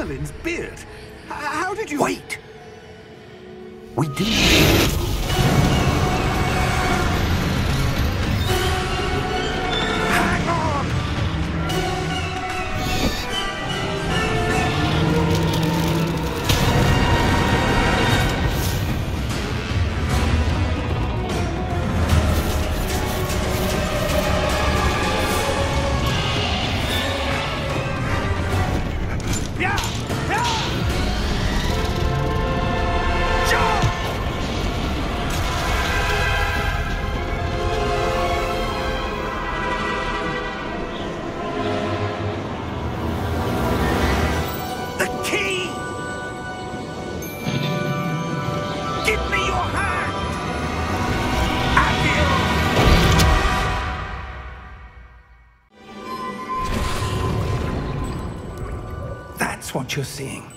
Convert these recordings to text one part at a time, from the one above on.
Merlin's beard. How did you... Wait! We did. What you're seeing.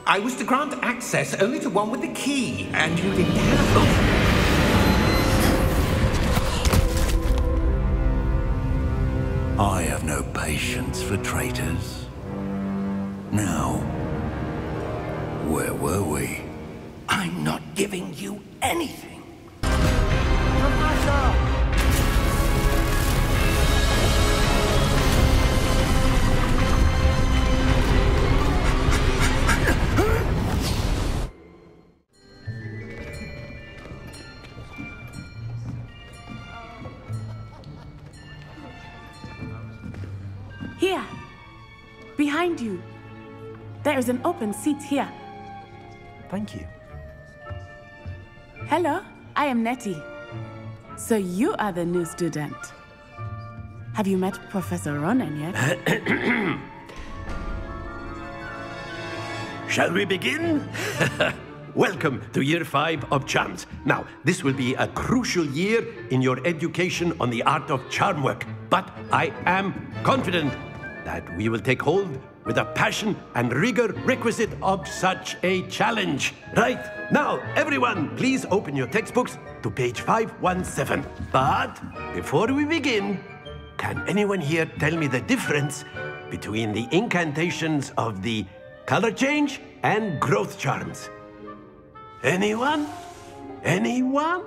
I was to grant access only to one with the key, and you didn't have them. I have no patience for traitors. Now, where were we? I'm not giving you anything. Professor! Here, behind you. There is an open seat here. Thank you. Hello, I am Natty. So you are the new student. Have you met Professor Ronan yet? Shall we begin? Welcome to Year 5 of Charms. Now, this will be a crucial year in your education on the art of charm work. But I am confident that we will take hold with the passion and rigor requisite of such a challenge. Right, now, everyone, please open your textbooks to page 517. But before we begin, can anyone here tell me the difference between the incantations of the color change and growth charms? Anyone? Anyone?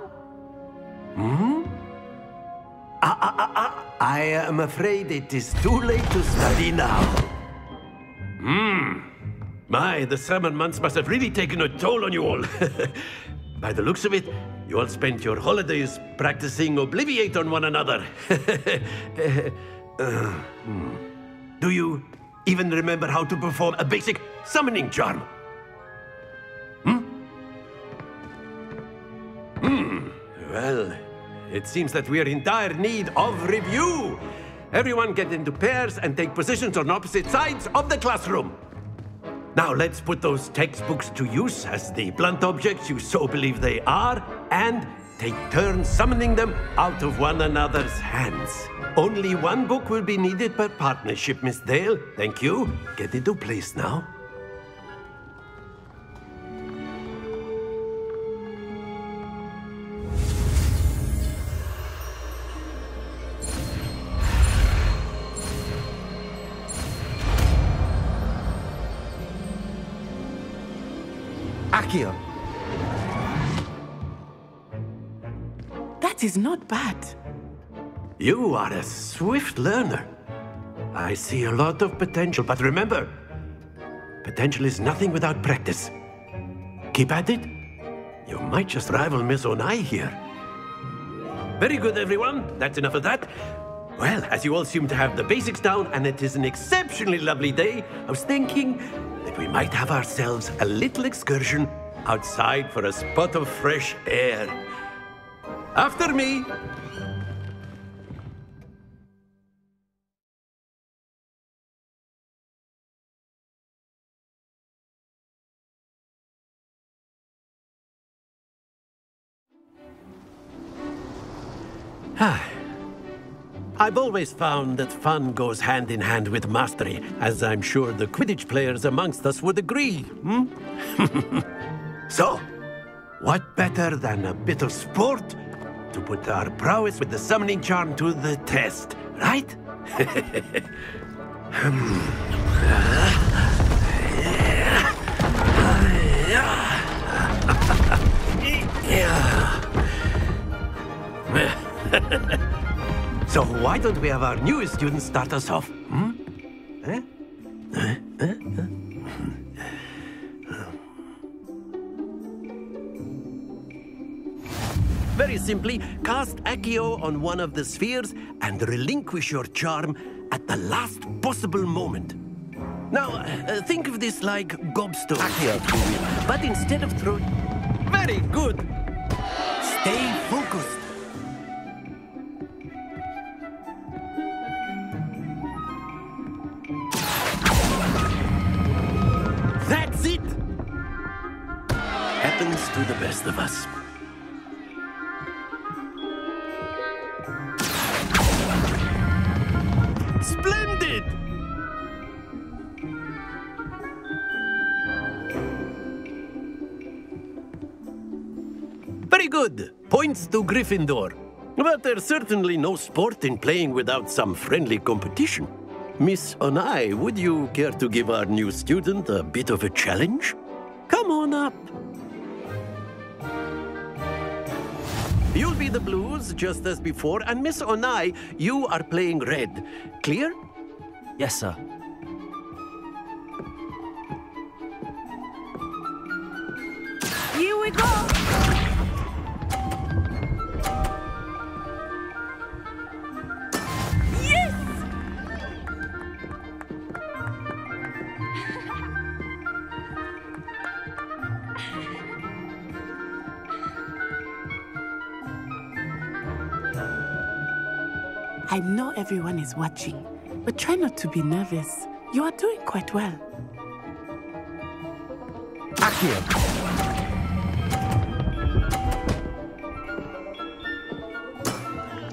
I am afraid it is too late to study now. My, the summer months must have really taken a toll on you all. By the looks of it, you all spent your holidays practicing Obliviate on one another. Do you even remember how to perform a basic summoning charm? Well, it seems that we are in dire need of review. Everyone get into pairs and take positions on opposite sides of the classroom. Now let's put those textbooks to use as the blunt objects you so believe they are, and take turns summoning them out of one another's hands. Only one book will be needed per partnership, Miss Dale. Thank you. Get into place now. Accio. That is not bad. You are a swift learner. I see a lot of potential, but remember, potential is nothing without practice. Keep at it. You might just rival Miss Onai here. Very good, everyone. That's enough of that. Well, as you all seem to have the basics down, and it is an exceptionally lovely day, I was thinking that we might have ourselves a little excursion outside for a spot of fresh air. After me. I've always found that fun goes hand in hand with mastery, as I'm sure the Quidditch players amongst us would agree. So, what better than a bit of sport to put our prowess with the summoning charm to the test, right? So why don't we have our newest student start us off? Eh? Very simply, cast Accio on one of the spheres and relinquish your charm at the last possible moment. Now, think of this like gobstone, Accio, if you will. But instead of throwing... Very good! Stay focused. That's it! Happens to the best of us. Splendid! Very good. Points to Gryffindor. But there's certainly no sport in playing without some friendly competition. Miss Onai, would you care to give our new student a bit of a challenge? Come on up. You'll be the blues, just as before, and Miss Onai, you are playing red. Clear? Yes, sir. Here we go! Yes! I know everyone is watching, but try not to be nervous. You are doing quite well. Accio.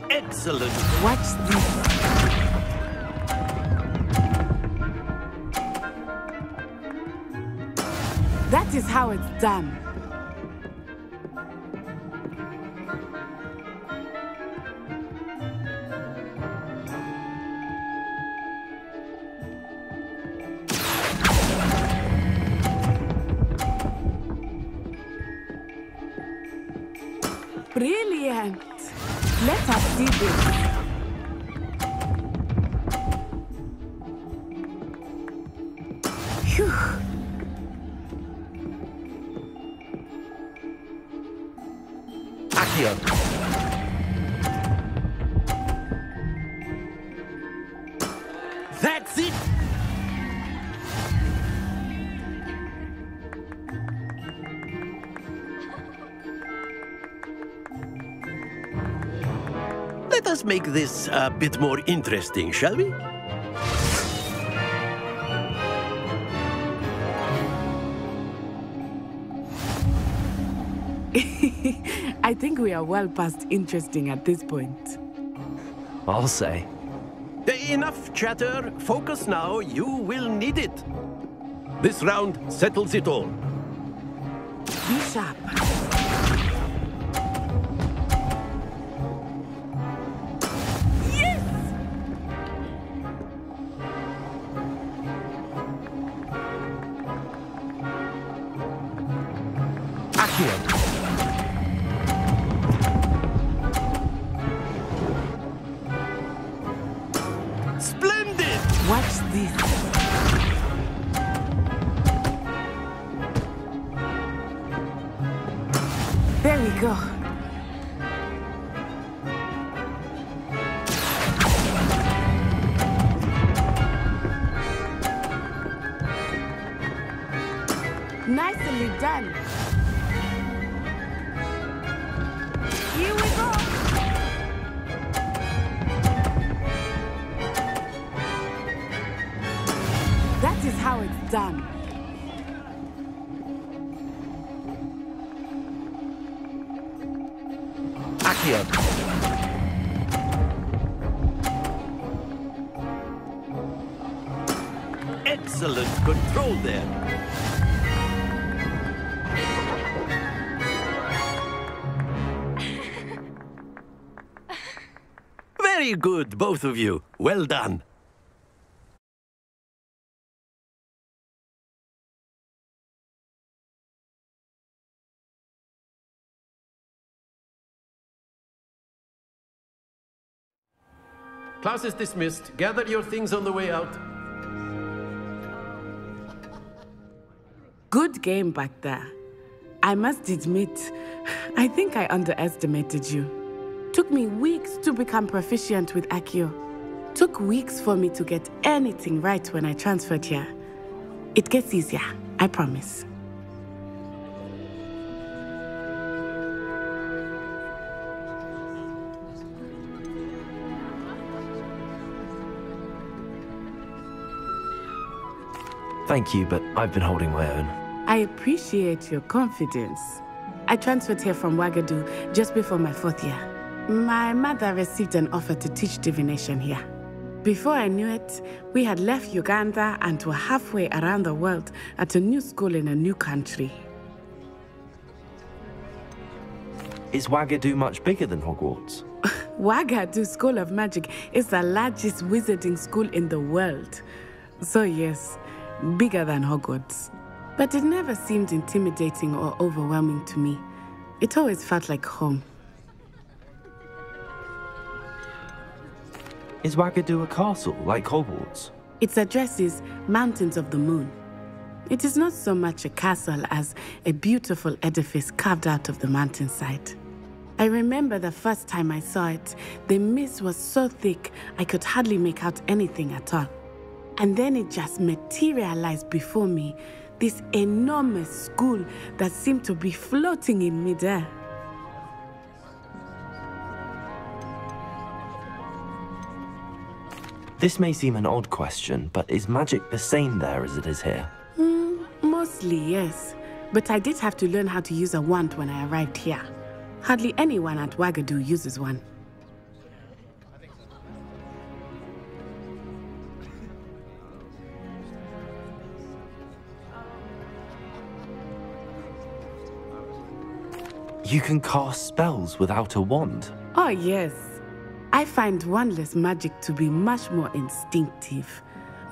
Excellent. Watch this. That is how it's done. Brilliant! Let us see this. Phew. Accio. That's it! Let us make this a bit more interesting, shall we? I think we are well past interesting at this point. I'll say. Enough chatter. Focus now. You will need it. This round settles it all. Be sharp. Yes! Accio. Splendid! Watch this. There we go. Nicely done. Here we go. That is how it's done. Accio. Excellent control there. Very good, both of you. Well done. Class is dismissed. Gather your things on the way out. Good game back there. I must admit, I think I underestimated you. Took me weeks to become proficient with Accio. Took weeks for me to get anything right when I transferred here. It gets easier, I promise. Thank you, but I've been holding my own. I appreciate your confidence. I transferred here from Ouagadougou just before my 4th year. My mother received an offer to teach divination here. Before I knew it, we had left Uganda and were halfway around the world at a new school in a new country. Is Ouagadougou much bigger than Hogwarts? Ouagadougou School of Magic is the largest wizarding school in the world. So yes, bigger than Hogwarts. But it never seemed intimidating or overwhelming to me. It always felt like home. Is Ouagadougou a castle, like Hogwarts? Its address is Mountains of the Moon. It is not so much a castle as a beautiful edifice carved out of the mountainside. I remember the first time I saw it, the mist was so thick I could hardly make out anything at all. And then it just materialized before me, this enormous school that seemed to be floating in midair. This may seem an odd question, but is magic the same there as it is here? Mostly, yes. But I did have to learn how to use a wand when I arrived here. Hardly anyone at Ouagadougou uses one. You can cast spells without a wand? Oh, yes. I find wandless magic to be much more instinctive.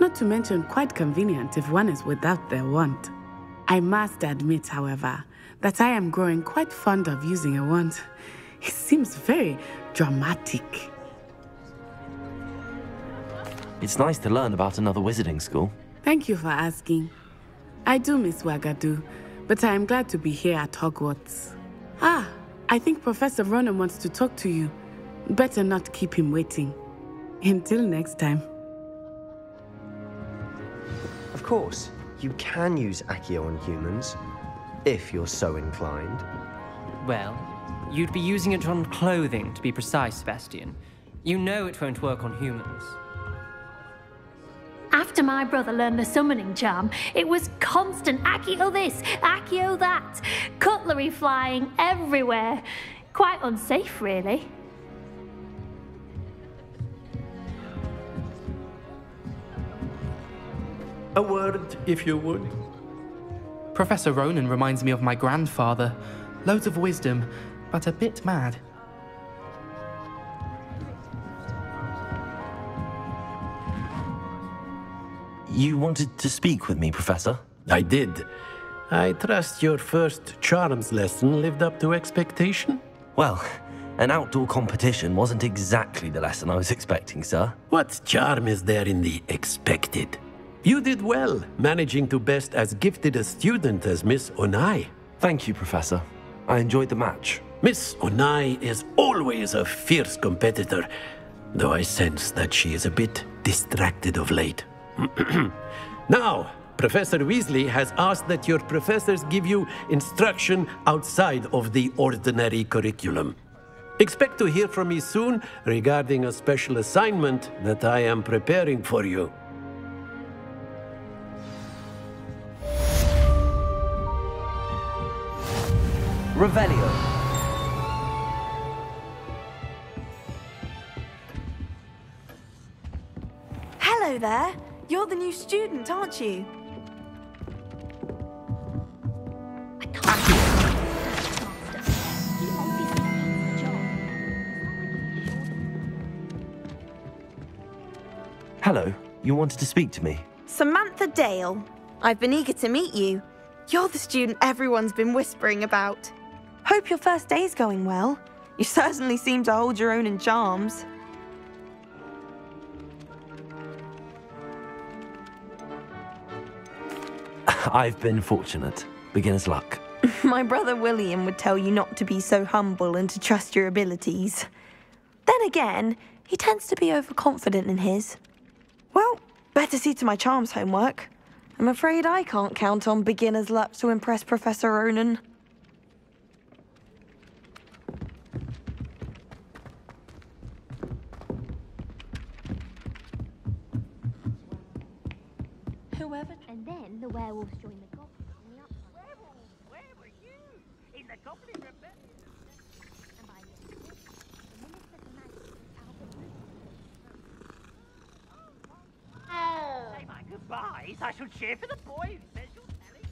Not to mention quite convenient if one is without their wand. I must admit, however, that I am growing quite fond of using a wand. It seems very dramatic. It's nice to learn about another wizarding school. Thank you for asking. I do miss Ouagadougou, but I am glad to be here at Hogwarts. Ah, I think Professor Ronan wants to talk to you. Better not keep him waiting. Until next time. Of course, you can use Accio on humans, if you're so inclined. Well, you'd be using it on clothing, to be precise, Sebastian. You know it won't work on humans. After my brother learned the summoning charm, it was constant Accio this, Accio that, cutlery flying everywhere. Quite unsafe, really. A word, if you would. Professor Ronan reminds me of my grandfather. Loads of wisdom, but a bit mad. You wanted to speak with me, Professor? I did. I trust your first charms lesson lived up to expectation? Well, an outdoor competition wasn't exactly the lesson I was expecting, sir. What charm is there in the expected? You did well, managing to best as gifted a student as Miss Onai. Thank you, Professor. I enjoyed the match. Miss Onai is always a fierce competitor, though I sense that she is a bit distracted of late. Now, Professor Weasley has asked that your professors give you instruction outside of the ordinary curriculum. Expect to hear from me soon regarding a special assignment that I am preparing for you. Revelio. Hello there. You're the new student, aren't you? Hello. You wanted to speak to me? Samantha Dale. I've been eager to meet you. You're the student everyone's been whispering about. Hope your first day's going well. You certainly seem to hold your own in charms. I've been fortunate. Beginner's luck. My brother William would tell you not to be so humble and to trust your abilities. Then again, he tends to be overconfident in his. Well, better see to my charms homework. I'm afraid I can't count on beginner's luck to impress Professor Ronan. Whoever... And then the werewolves join the goblins on the outside. Werewolves? Where were you? In the Goblin Rebellion? And by the end of it, the Minister's magic is out of blue. Say my goodbyes. I shall cheer for the boy who says you're telling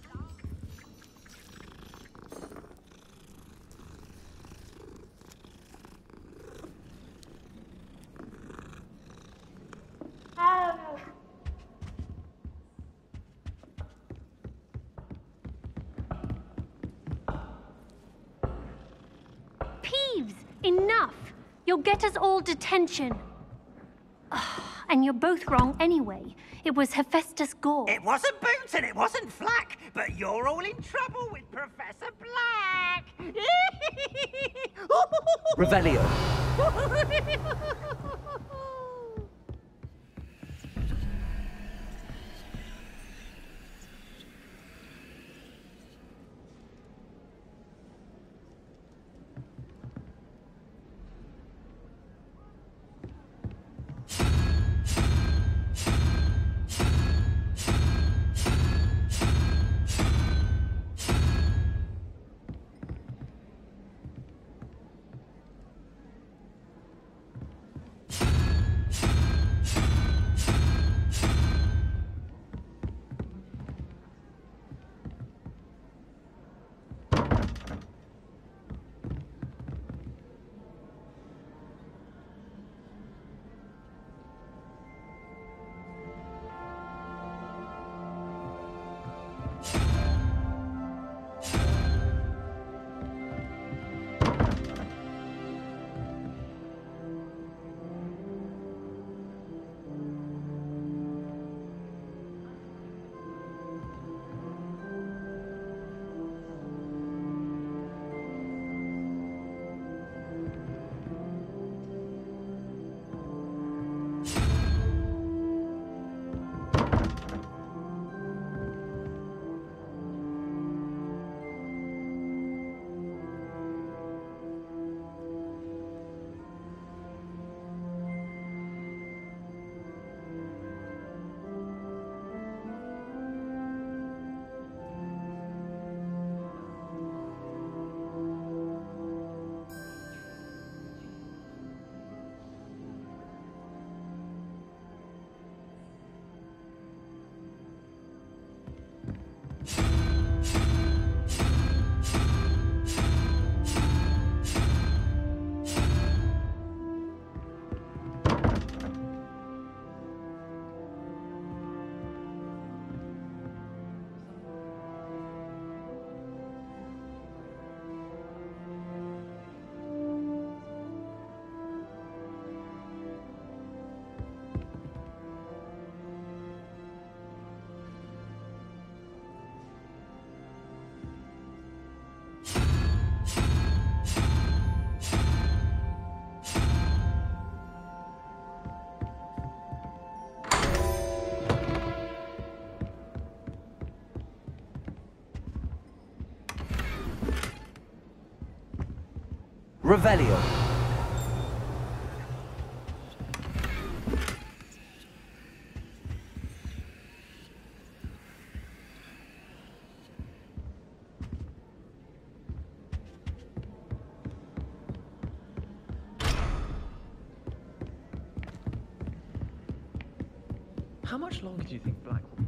Peeves! Enough! You'll get us all detention. And you're both wrong anyway. It was Hephaestus Gore. It wasn't Boots and it wasn't Flack, but you're all in trouble with Professor Black. Revelio. Revelio. How much longer do you think Black will be?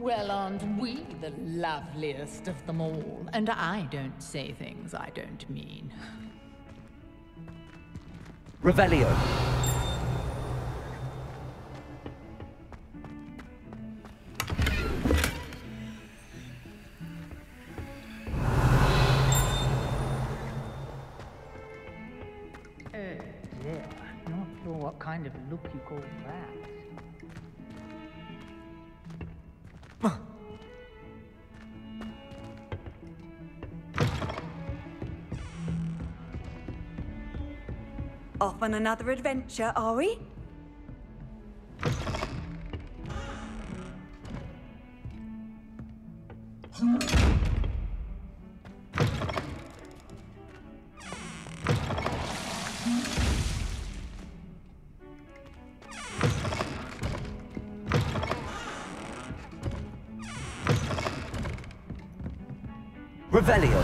Well, aren't we the loveliest of them all? And I don't say things I don't mean. Revelio. Yeah, not sure what kind of look you call that. Off on another adventure, are we? Revelio.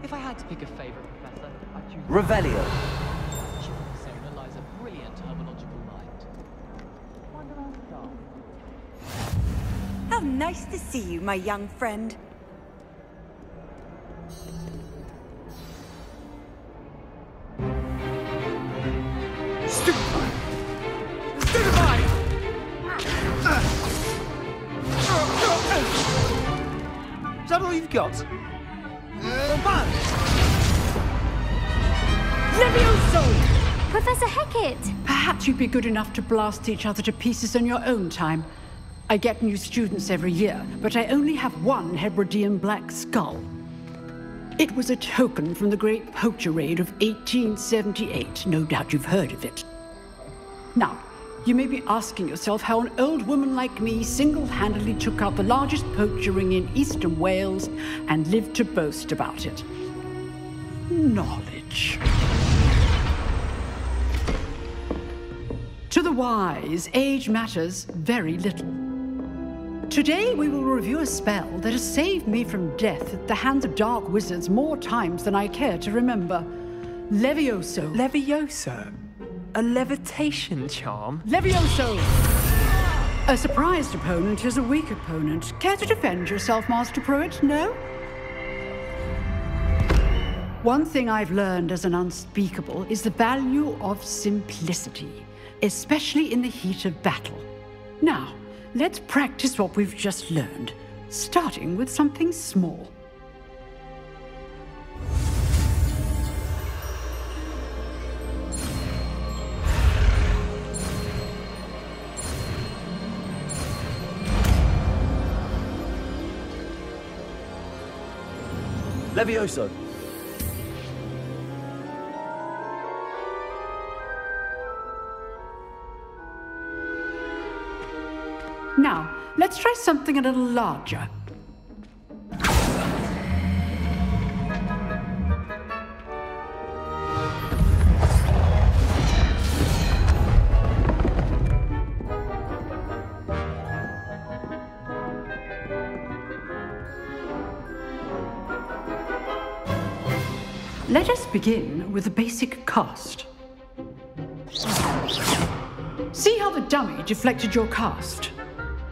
If I had to pick a favorite professor, I'd choose Revelio. Persona lies a brilliant hermeneutical mind. Wonder how How nice to see you, my young friend. Stupefy! Stupefy! Is that all you've got? Levioso! Professor Hecat! Perhaps you'd be good enough to blast each other to pieces on your own time. I get new students every year, but I only have one Hebridean black skull. It was a token from the Great Poacher Raid of 1878. No doubt you've heard of it. Now, you may be asking yourself how an old woman like me single-handedly took out the largest poacher ring in eastern Wales and lived to boast about it. Knowledge. To the wise, age matters very little. Today we will review a spell that has saved me from death at the hands of dark wizards more times than I care to remember. Levioso. Levioso? A levitation charm? Levioso! A surprised opponent is a weak opponent. Care to defend yourself, Master Pruitt? No? One thing I've learned as an unspeakable is the value of simplicity, especially in the heat of battle. Now, let's practice what we've just learned, starting with something small. Levioso. Now, let's try something a little larger. Let us begin with the basic cast. See how the dummy deflected your cast?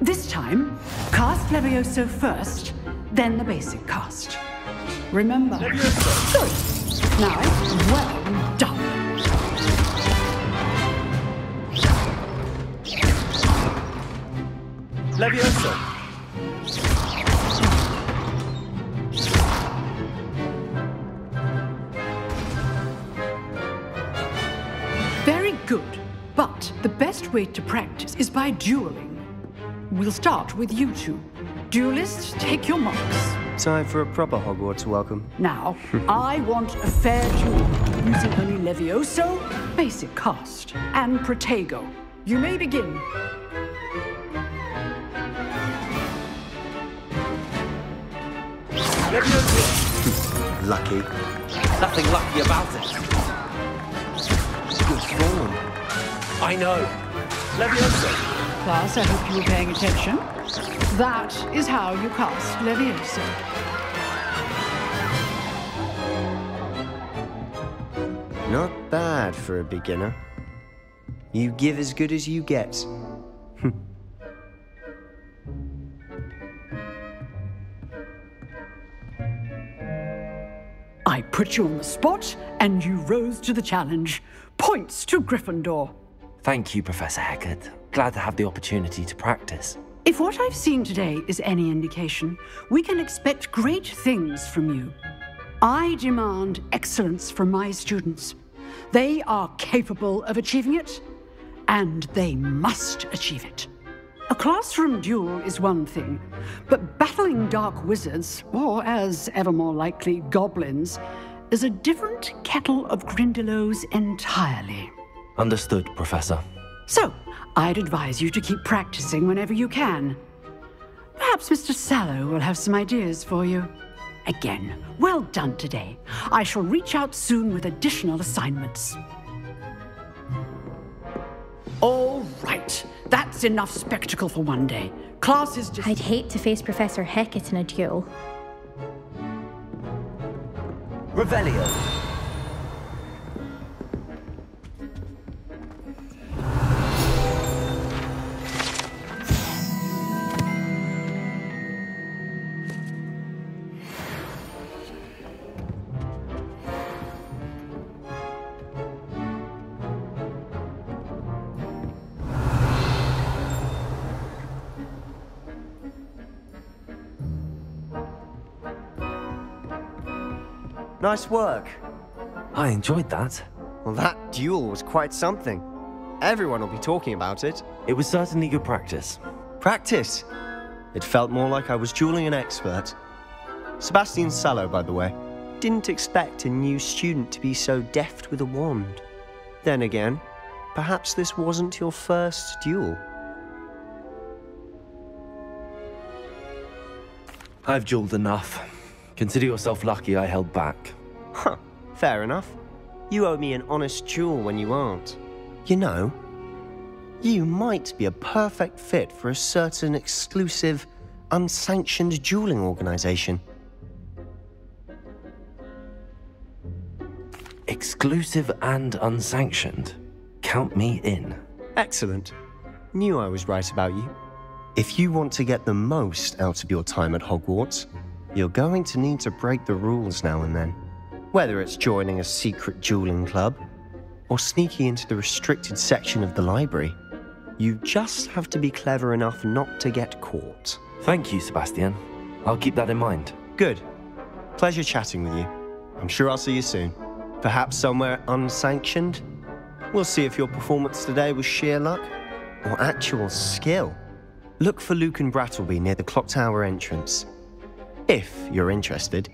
This time, cast Levioso first, then the basic cast. Remember. Good. Now, well done. Levioso. good. But the best way to practice is by dueling. We'll start with you two. Duelists, take your marks. Time for a proper Hogwarts welcome. Now, I want a fair duel, using only Levioso, basic cast, and Protego. You may begin. Lucky. Nothing lucky about it. Good form. I know. Leviosa. Class, I hope you were paying attention. That is how you cast Leviosa. Not bad for a beginner. You give as good as you get. I put you on the spot, and you rose to the challenge. Points to Gryffindor. Thank you, Professor Hecat. Glad to have the opportunity to practice. If what I've seen today is any indication, we can expect great things from you. I demand excellence from my students. They are capable of achieving it, and they must achieve it. A classroom duel is one thing, but battling dark wizards, or as ever more likely, goblins, is a different kettle of Grindylows entirely. Understood, Professor. So, I'd advise you to keep practicing whenever you can. Perhaps Mr. Sallow will have some ideas for you. Again, well done today. I shall reach out soon with additional assignments. All right. That's enough spectacle for one day. Class is just... I'd hate to face Professor Hecat in a duel. Revelio. Nice work. I enjoyed that. Well, that duel was quite something. Everyone will be talking about it. It was certainly good practice. Practice? It felt more like I was dueling an expert. Sebastian Sallow, by the way. Didn't expect a new student to be so deft with a wand. Then again, perhaps this wasn't your first duel. I've dueled enough. Consider yourself lucky I held back. Huh, fair enough. You owe me an honest duel when you aren't. You know, you might be a perfect fit for a certain exclusive, unsanctioned dueling organization. Exclusive and unsanctioned? Count me in. Excellent. Knew I was right about you. If you want to get the most out of your time at Hogwarts, you're going to need to break the rules now and then. Whether it's joining a secret dueling club, or sneaking into the restricted section of the library, you just have to be clever enough not to get caught. Thank you, Sebastian. I'll keep that in mind. Good. Pleasure chatting with you. I'm sure I'll see you soon. Perhaps somewhere unsanctioned? We'll see if your performance today was sheer luck, or actual skill. Look for Luke and Brattleby near the Clock Tower entrance. If you're interested.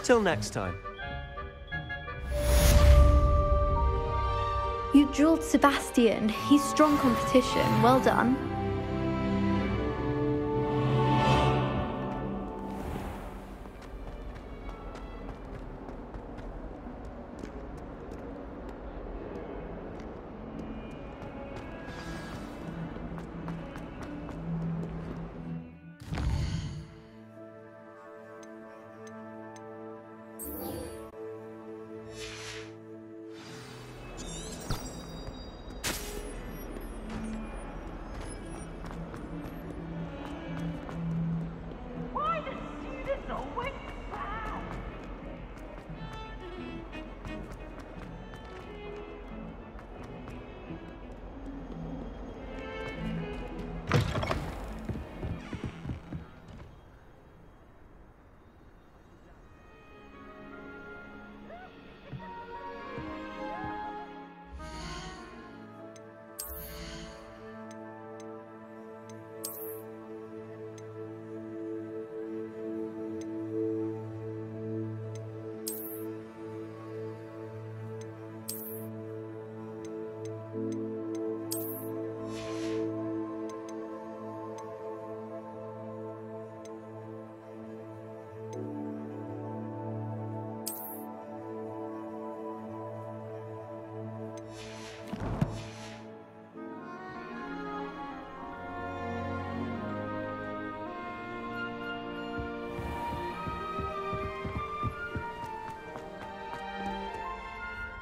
Till next time. You dueled Sebastian. He's strong competition. Well done.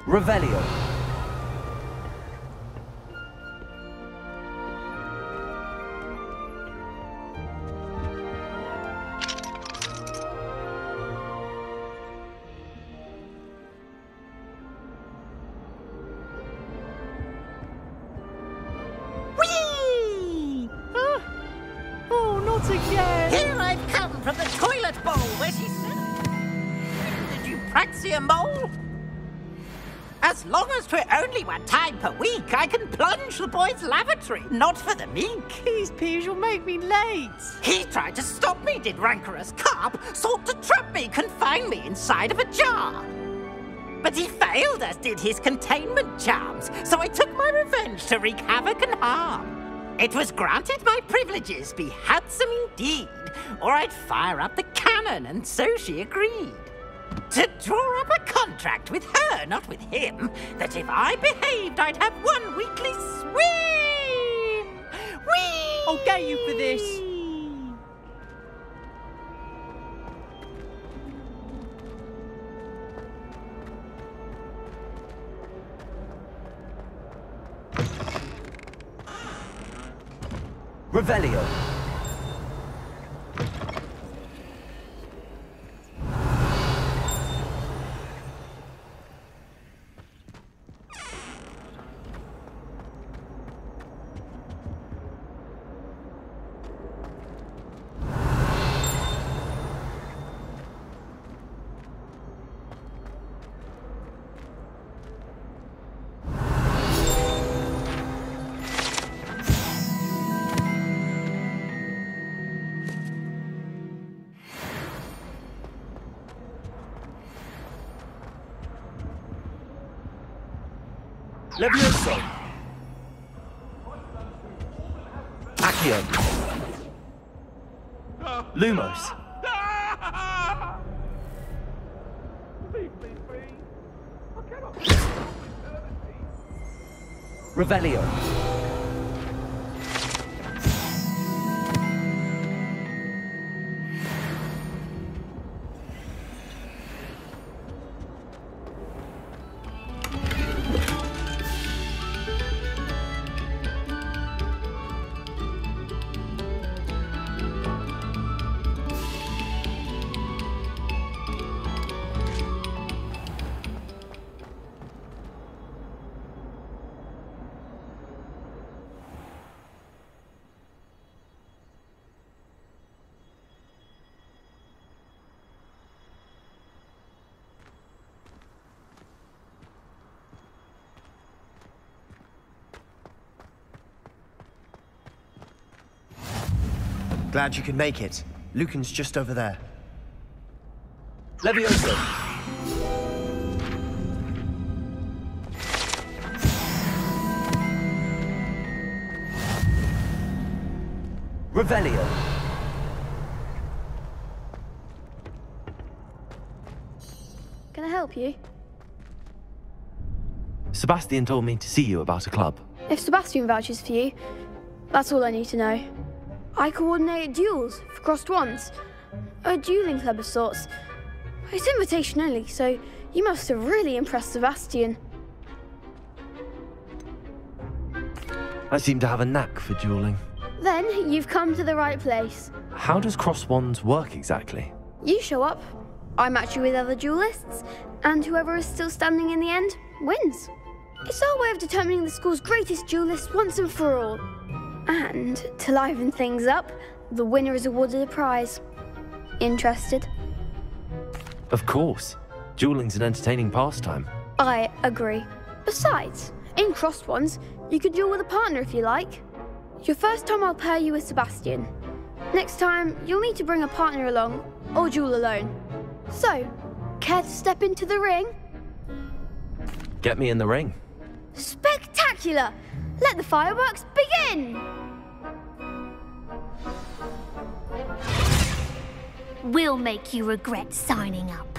Revelio. Oh, not again! Here I've come from the toilet bowl where she said... Did you praxia mole? As long as 'twere only one time per week, I can plunge the boy's lavatory, not for the meek. These peas will make me late. He tried to stop me, did rancorous carp, sought to trap me, confine me inside of a jar. But he failed, as did his containment charms, so I took my revenge to wreak havoc and harm. It was granted my privileges be handsome indeed, or I'd fire up the cannon, and so she agreed. To draw up a contract with her, not with him, that if I behaved, I'd have one weekly swim! Whee! I'll get you for this. Revelio. Levioso. Accio. Lumos. Revelio. Glad you could make it. Lucan's just over there. Levioso. Revelio. Can I help you? Sebastian told me to see you about a club. If Sebastian vouches for you, that's all I need to know. I coordinate duels for crossed wands. A dueling club of sorts. It's invitation only, so you must have really impressed Sebastian. I seem to have a knack for dueling. Then you've come to the right place. How does cross wands work exactly? You show up, I match you with other duelists, and whoever is still standing in the end wins. It's our way of determining the school's greatest duelist once and for all. And to liven things up, the winner is awarded a prize. Interested? Of course. Dueling's an entertaining pastime. I agree. Besides, in crossed ones, you could duel with a partner if you like. Your first time I'll pair you with Sebastian. Next time, you'll need to bring a partner along, or duel alone. So, care to step into the ring? Get me in the ring. Spectacular! Let the fireworks begin! We'll make you regret signing up.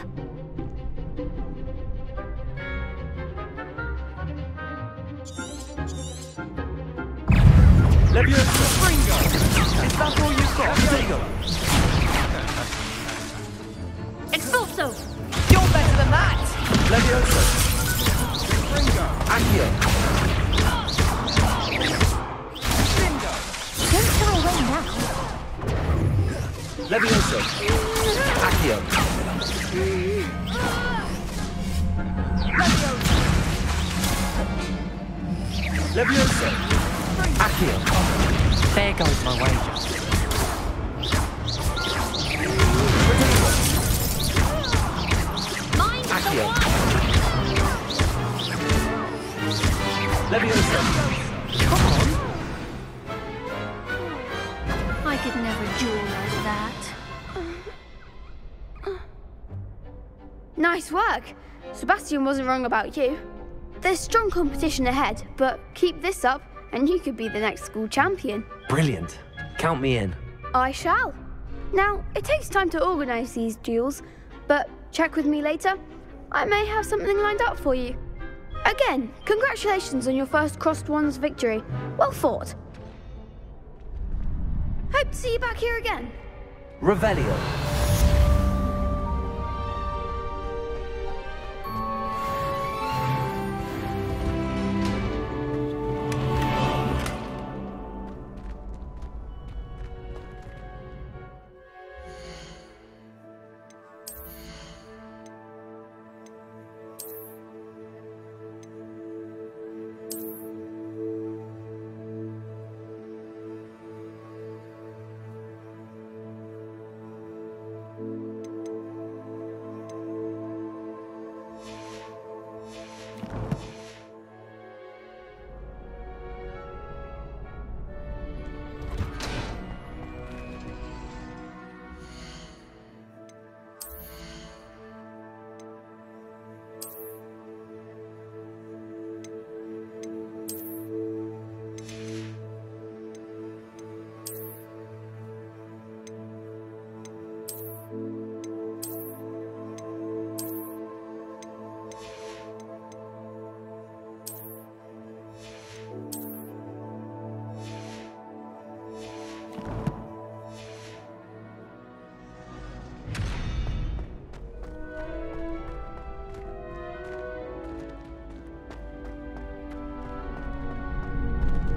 Leviosa. Ringo. Is that all you've got? Expulso! You're better than that. Leviosa. Accio. Don't shy away now. Levioso. Accio. Levioso. Accio. There goes my wager. Accio. Levioso. Come on. I could never duel like that. Nice work. Sebastian wasn't wrong about you. There's strong competition ahead, but keep this up and you could be the next school champion. Brilliant. Count me in. I shall. Now, it takes time to organise these duels, but check with me later. I may have something lined up for you. Again, congratulations on your first Crossed Wands victory. Well fought. Hope to see you back here again. Revelio.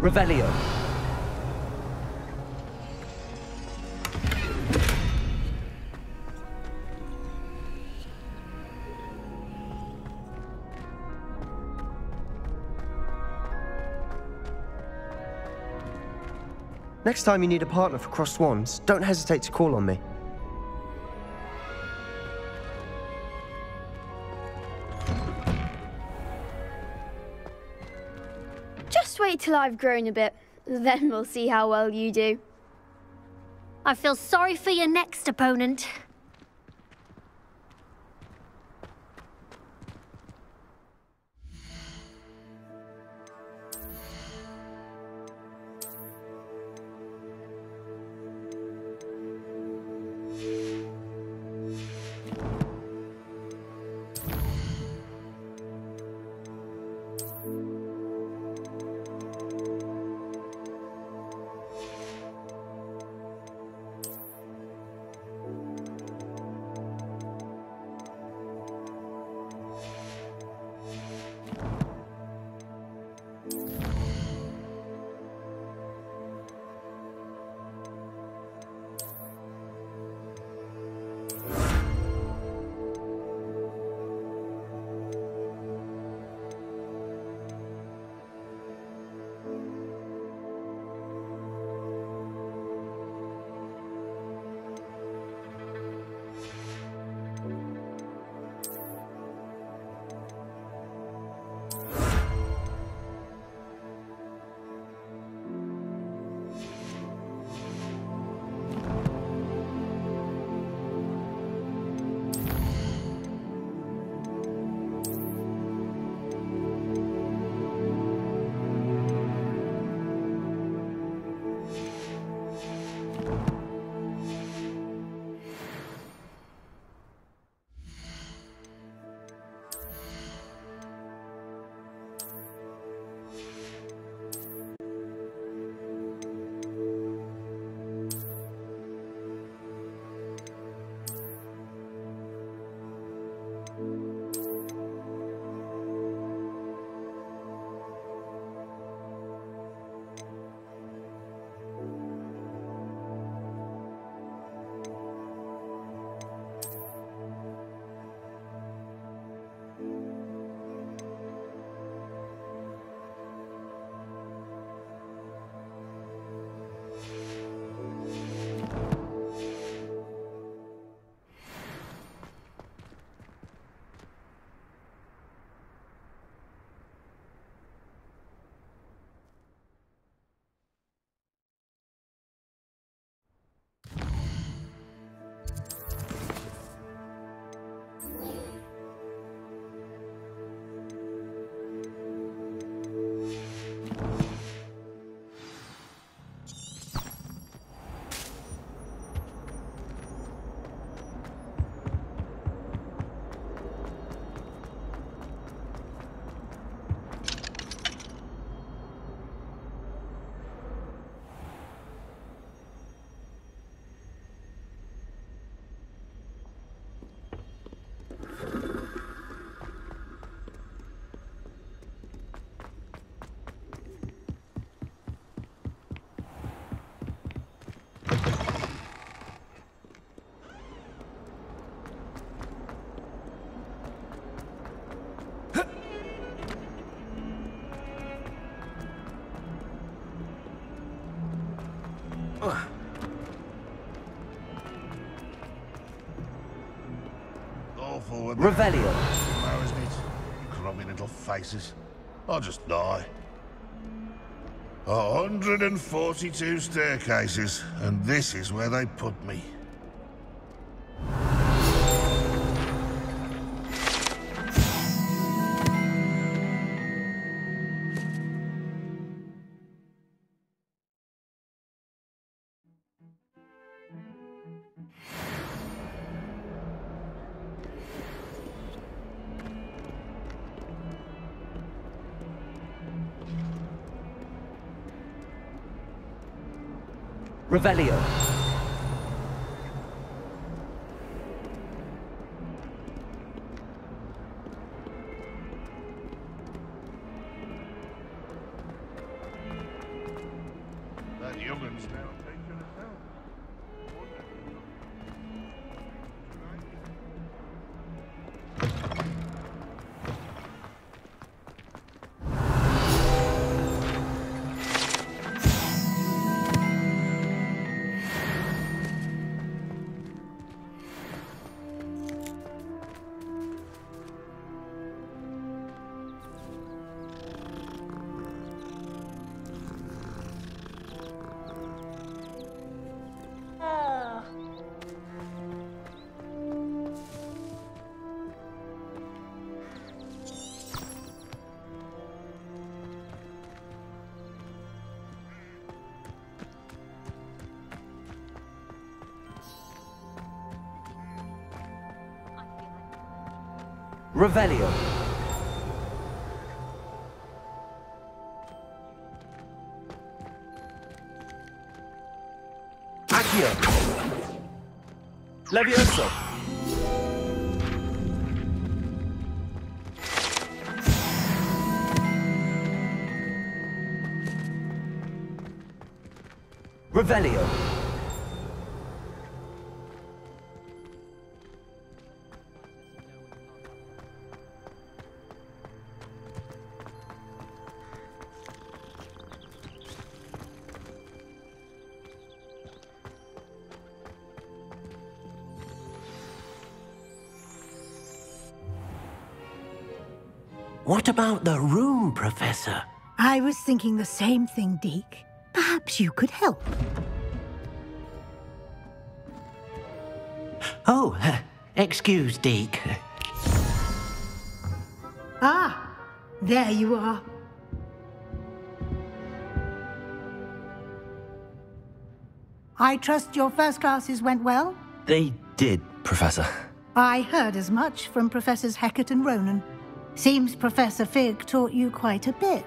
Revelio. Next time you need a partner for Crossed Wands, don't hesitate to call on me. Just wait till I've grown a bit, then we'll see how well you do. I feel sorry for your next opponent. Awful, isn't it? Revelio. Slow, isn't it? Grubby little faces. I'll just die. 142 staircases, and this is where they put me. Revelio. That youngun's now taking us out. Revelio. Accio. Levioso. Revelio. What about the room, Professor? I was thinking the same thing, Deke. Perhaps you could help. Oh, excuse, Deke. Ah, there you are. I trust your first classes went well? They did, Professor. I heard as much from Professors Hecat and Ronan. Seems Professor Fig taught you quite a bit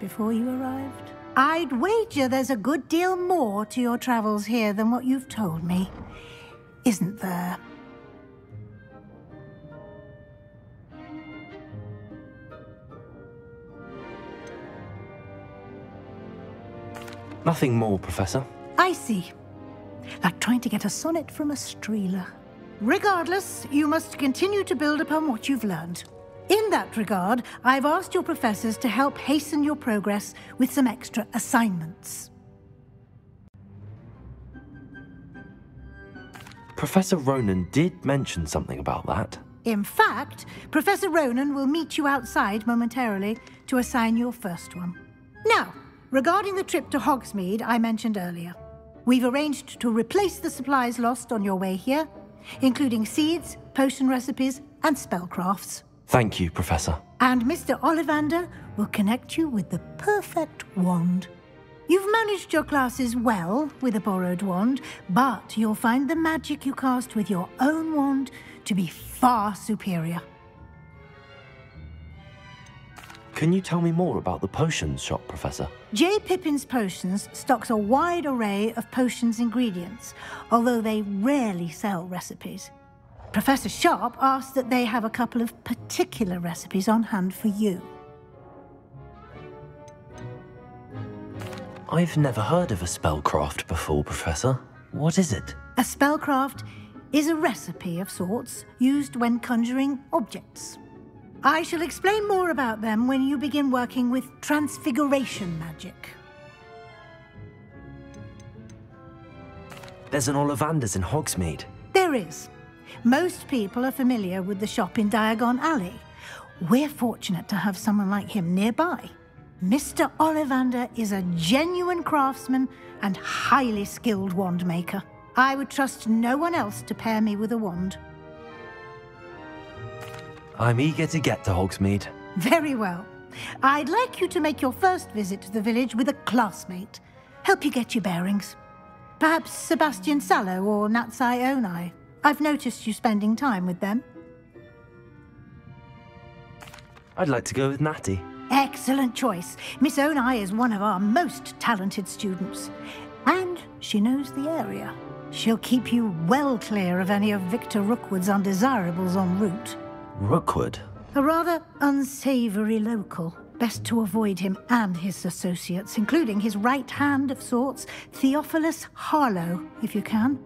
before you arrived. I'd wager there's a good deal more to your travels here than what you've told me, isn't there? Nothing more, Professor. I see. Like trying to get a sonnet from a streeler. Regardless, you must continue to build upon what you've learned. In that regard, I've asked your professors to help hasten your progress with some extra assignments. Professor Ronan did mention something about that. In fact, Professor Ronan will meet you outside momentarily to assign your first one. Now, regarding the trip to Hogsmeade I mentioned earlier, we've arranged to replace the supplies lost on your way here, including seeds, potion recipes, and spellcrafts. Thank you, Professor. And Mr. Ollivander will connect you with the perfect wand. You've managed your classes well with a borrowed wand, but you'll find the magic you cast with your own wand to be far superior. Can you tell me more about the potions shop, Professor? J. Pippin's Potions stocks a wide array of potions ingredients, although they rarely sell recipes. Professor Sharp asked that they have a couple of particular recipes on hand for you. I've never heard of a spellcraft before, Professor. What is it? A spellcraft is a recipe of sorts used when conjuring objects. I shall explain more about them when you begin working with transfiguration magic. There's an Ollivander's in Hogsmeade. There is. Most people are familiar with the shop in Diagon Alley. We're fortunate to have someone like him nearby. Mr. Ollivander is a genuine craftsman and highly skilled wand maker. I would trust no one else to pair me with a wand. I'm eager to get to Hogsmeade. Very well. I'd like you to make your first visit to the village with a classmate. Help you get your bearings. Perhaps Sebastian Sallow or Natsai Onai. I've noticed you spending time with them. I'd like to go with Natty. Excellent choice. Miss Onai is one of our most talented students. And she knows the area. She'll keep you well clear of any of Victor Rookwood's undesirables en route. Rookwood? A rather unsavoury local. Best to avoid him and his associates, including his right hand of sorts, Theophilus Harlow, if you can.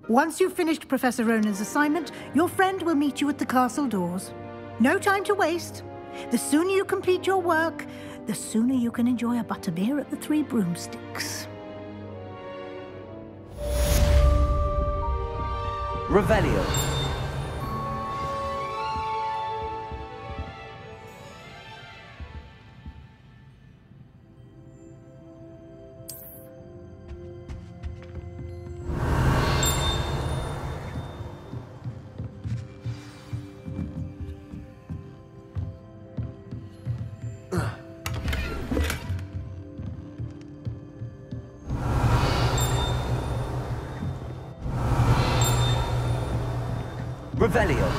Once you've finished Professor Ronan's assignment, your friend will meet you at the castle doors. No time to waste. The sooner you complete your work, the sooner you can enjoy a butterbeer at the Three Broomsticks. Revelio. Revelio.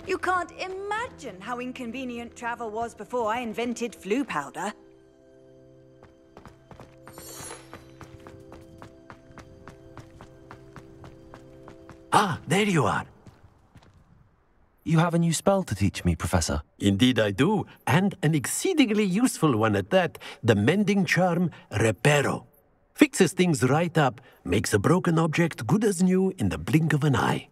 You can't imagine how inconvenient travel was before I invented flu powder. Ah, there you are. You have a new spell to teach me, Professor. Indeed I do, and an exceedingly useful one at that. The mending charm, Reparo. Fixes things right up, makes a broken object good as new in the blink of an eye.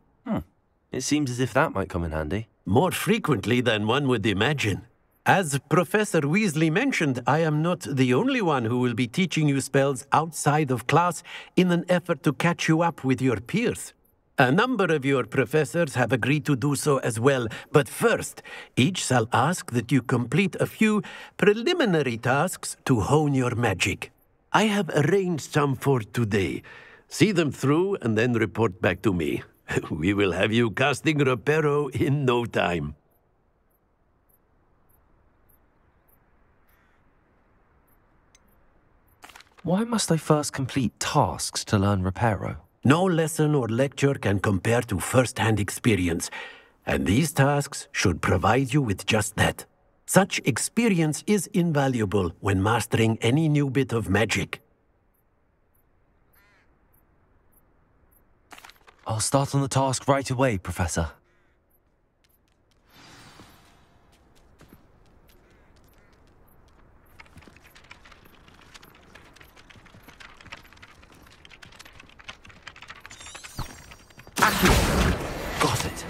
It seems as if that might come in handy. More frequently than one would imagine. As Professor Weasley mentioned, I am not the only one who will be teaching you spells outside of class in an effort to catch you up with your peers. A number of your professors have agreed to do so as well, but first, each shall ask that you complete a few preliminary tasks to hone your magic. I have arranged some for today. See them through and then report back to me. We will have you casting Reparo in no time. Why must I first complete tasks to learn Reparo? No lesson or lecture can compare to first-hand experience, and these tasks should provide you with just that. Such experience is invaluable when mastering any new bit of magic. I'll start on the task right away, Professor. Got it.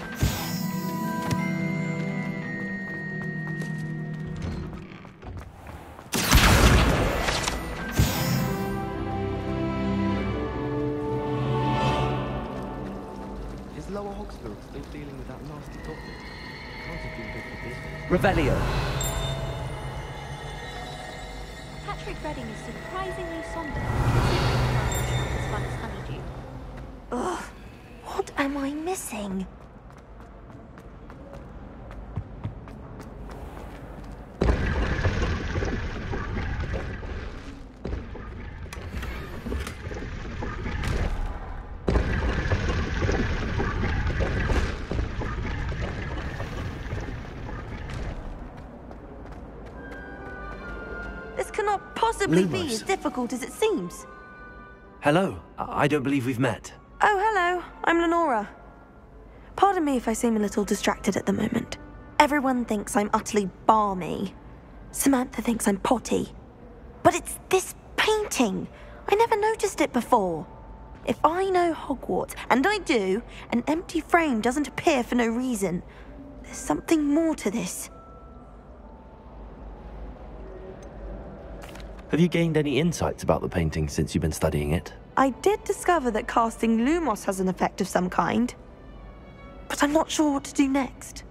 Is Lower Hogsmeade still dealing with that nasty goblin? Can't have been good for business. Revelio. Patrick Redding is surprisingly somber, considering as fun as Honeydew. Ugh, what am I missing? This cannot possibly be as difficult as it seems. Hello. I don't believe we've met. Oh, hello. I'm Lenora. Pardon me if I seem a little distracted at the moment. Everyone thinks I'm utterly balmy. Samantha thinks I'm potty. But it's this painting. I never noticed it before. If I know Hogwarts, and I do, an empty frame doesn't appear for no reason. There's something more to this. Have you gained any insights about the painting since you've been studying it? I did discover that casting Lumos has an effect of some kind. But I'm not sure what to do next.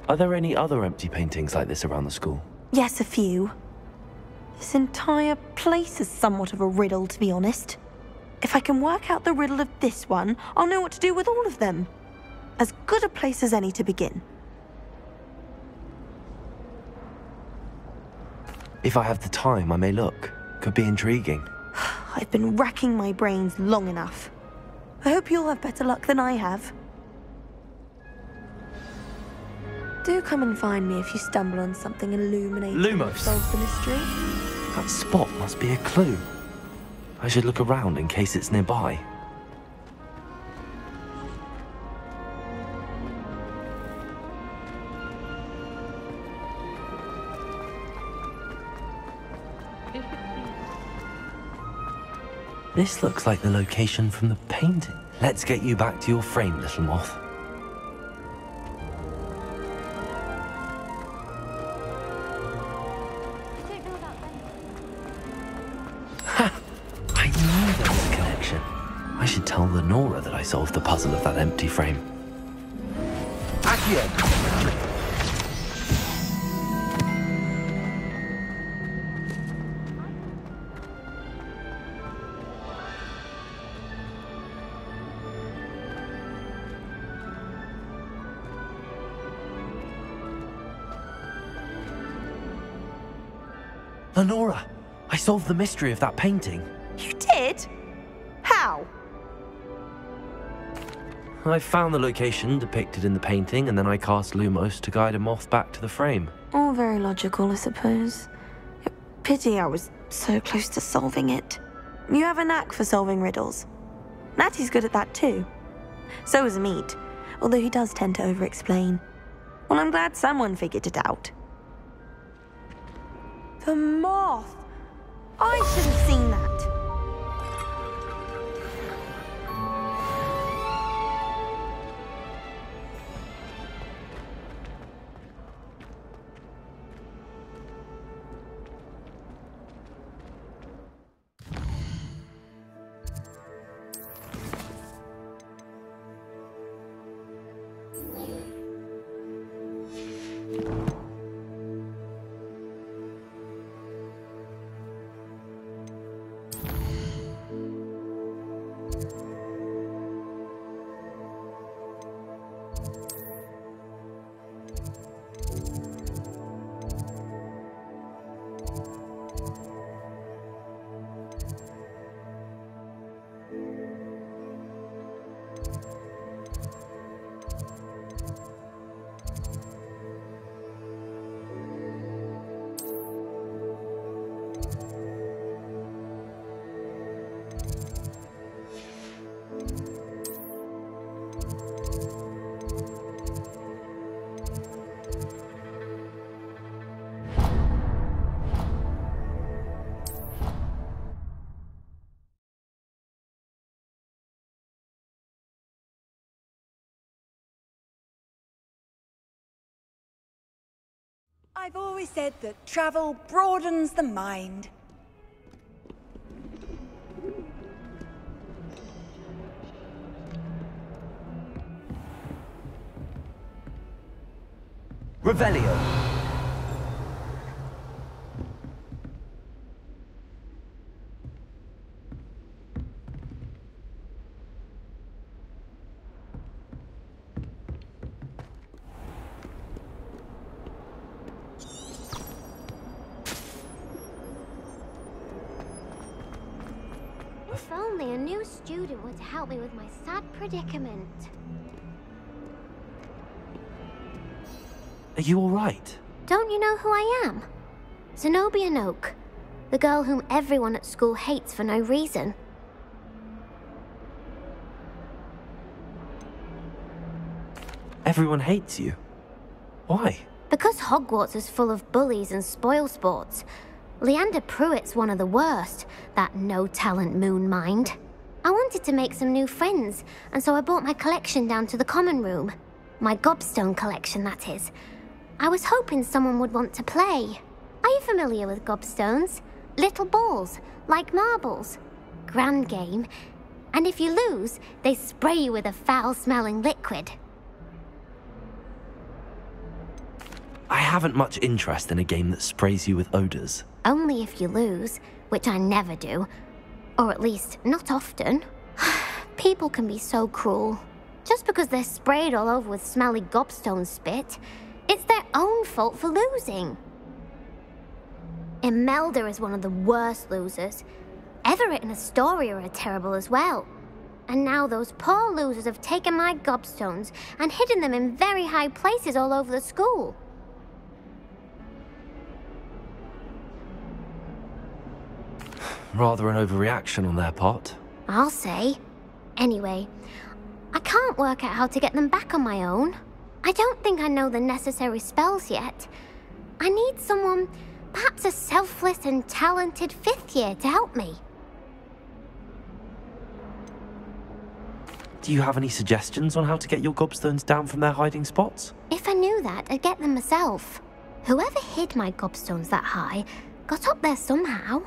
Are there any other empty paintings like this around the school? Yes, a few. This entire place is somewhat of a riddle, to be honest. If I can work out the riddle of this one, I'll know what to do with all of them. As good a place as any to begin. If I have the time, I may look. Could be intriguing. I've been racking my brains long enough. I hope you'll have better luck than I have. Do come and find me if you stumble on something illuminating that solves the mystery. That spot must be a clue. I should look around in case it's nearby. This looks like the location from the painting. Let's get you back to your frame, little moth. Ha! I knew there was a connection. I should tell Lenora that I solved the puzzle of that empty frame. Accio! Lenora, I solved the mystery of that painting. You did? How? I found the location depicted in the painting, and then I cast Lumos to guide a moth back to the frame. All very logical, I suppose. Pity I was so close to solving it. You have a knack for solving riddles. Natty's good at that too. So is Meat, although he does tend to over-explain. Well, I'm glad someone figured it out. The moth! I should have seen that. I've always said that travel broadens the mind. Revelio. If only a new student would help me with my sad predicament. Are you all right? Don't you know who I am? Zenobia Noak, the girl whom everyone at school hates for no reason. Everyone hates you. Why? Because Hogwarts is full of bullies and spoilsports. Leander Pruitt's one of the worst, that no-talent moon mind. I wanted to make some new friends, and so I brought my collection down to the common room. My gobstone collection, that is. I was hoping someone would want to play. Are you familiar with gobstones? Little balls, like marbles. Grand game. And if you lose, they spray you with a foul-smelling liquid. I haven't much interest in a game that sprays you with odors. Only if you lose, which I never do. Or at least, not often. People can be so cruel. Just because they're sprayed all over with smelly gobstone spit, it's their own fault for losing. Imelda is one of the worst losers. Everett and Astoria are terrible as well. And now those poor losers have taken my gobstones and hidden them in very high places all over the school. Rather an overreaction on their part. I'll say. Anyway, I can't work out how to get them back on my own. I don't think I know the necessary spells yet. I need someone, perhaps a selfless and talented 5th year to help me. Do you have any suggestions on how to get your gobstones down from their hiding spots? If I knew that, I'd get them myself. Whoever hid my gobstones that high got up there somehow.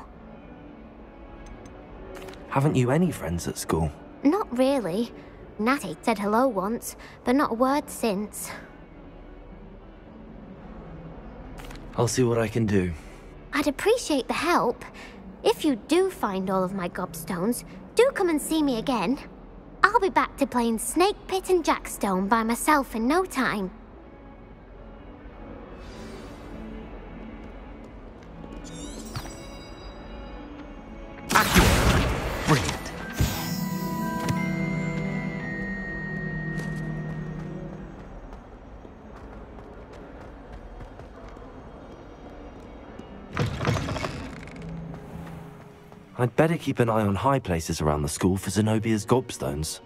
Haven't you any friends at school? Not really. Natty said hello once, but not a word since. I'll see what I can do. I'd appreciate the help. If you do find all of my gobstones, do come and see me again. I'll be back to playing Snake Pit and Jackstone by myself in no time. Brilliant. I'd better keep an eye on high places around the school for Zenobia's gobstones.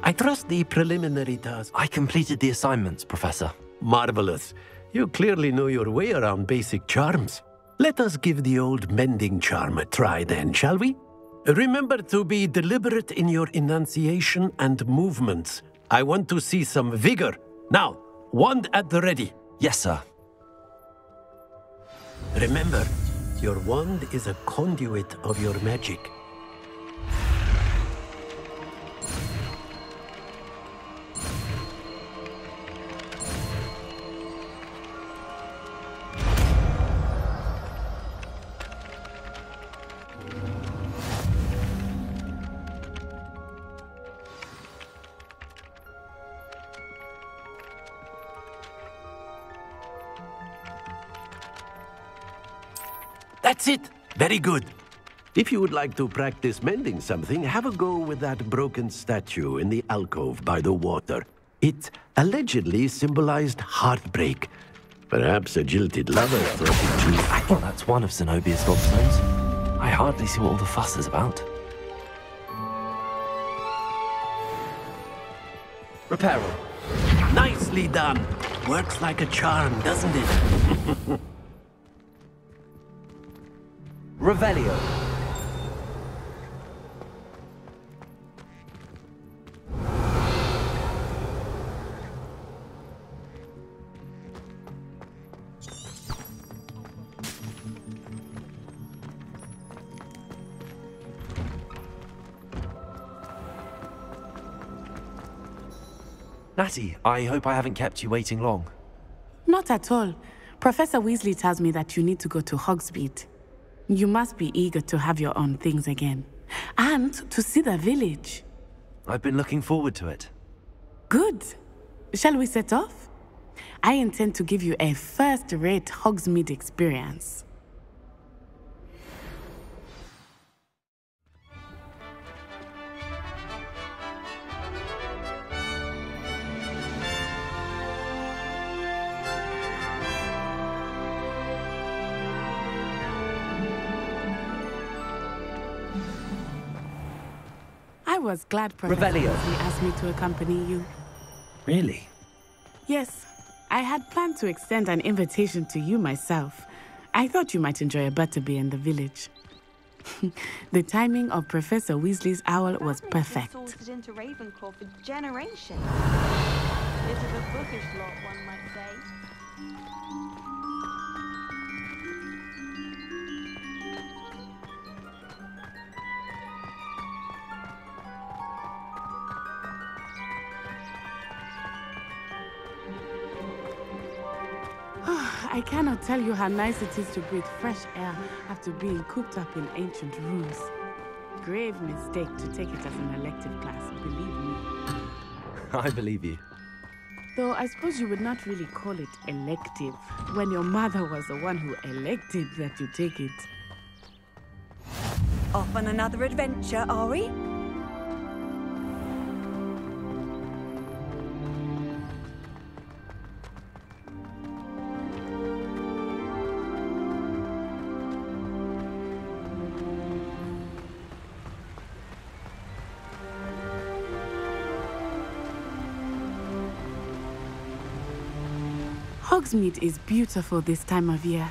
I trust the preliminary task. I completed the assignments, Professor. Marvelous. You clearly know your way around basic charms. Let us give the old mending charm a try then, shall we? Remember to be deliberate in your enunciation and movements. I want to see some vigor. Now, wand at the ready. Yes, sir. Remember, your wand is a conduit of your magic. That's it! Very good. If you would like to practice mending something, have a go with that broken statue in the alcove by the water. It allegedly symbolized heartbreak. Perhaps a jilted lover thought it too. I think that's one of Zenobia's gobstones. I hardly see what all the fuss is about. Reparo. Nicely done. Works like a charm, doesn't it? Revelio. Natty, I hope I haven't kept you waiting long. Not at all. Professor Weasley tells me that you need to go to Hogsmeade. You must be eager to have your own things again. And to see the village. I've been looking forward to it. Good. Shall we set off? I intend to give you a first-rate Hogsmeade experience. was glad Professor Revelio. Weasley asked me to accompany you. Really? Yes, I had planned to extend an invitation to you myself. I thought you might enjoy a butterbeer in the village. The timing of Professor Weasley's owl was perfect. Sorted into Ravenclaw for generations. Bit of a bookish lot, one might say. I cannot tell you how nice it is to breathe fresh air after being cooped up in ancient rooms. Grave mistake to take it as an elective class, believe me. I believe you. Though I suppose you would not really call it elective when your mother was the one who elected that you take it. Off on another adventure, are we? Hogsmeade is beautiful this time of year.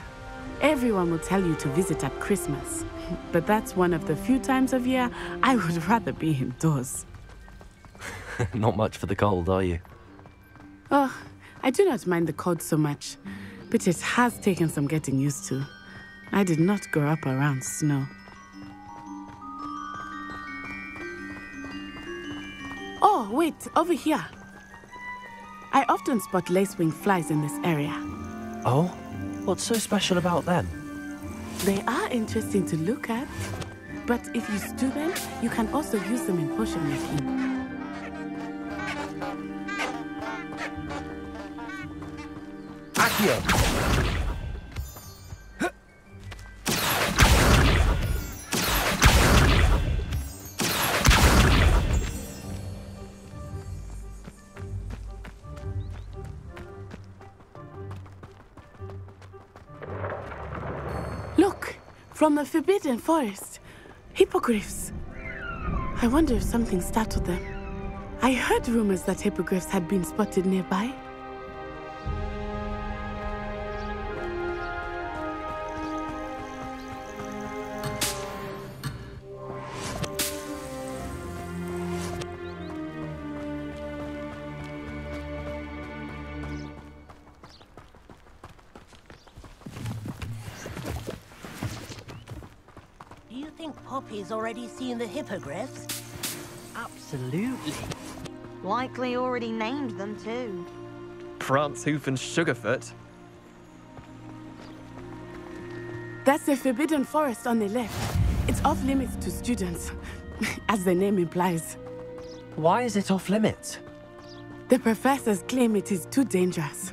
Everyone will tell you to visit at Christmas, but that's one of the few times of year I would rather be indoors. Not much for the cold, are you? Oh, I do not mind the cold so much, but it has taken some getting used to. I did not grow up around snow. Oh, wait, over here. I often spot lacewing flies in this area. Oh? What's so special about them? They are interesting to look at, but if you stew them, you can also use them in potion making. Accio! Look! From the Forbidden Forest. Hippogriffs. I wonder if something startled them. I heard rumors that hippogriffs had been spotted nearby. Do you think Poppy's already seen the hippogriffs? Absolutely. Likely already named them too. Prance, Hoof and Sugarfoot. That's the Forbidden Forest on the left. It's off limits to students, as the name implies. Why is it off limits? The professors claim it is too dangerous.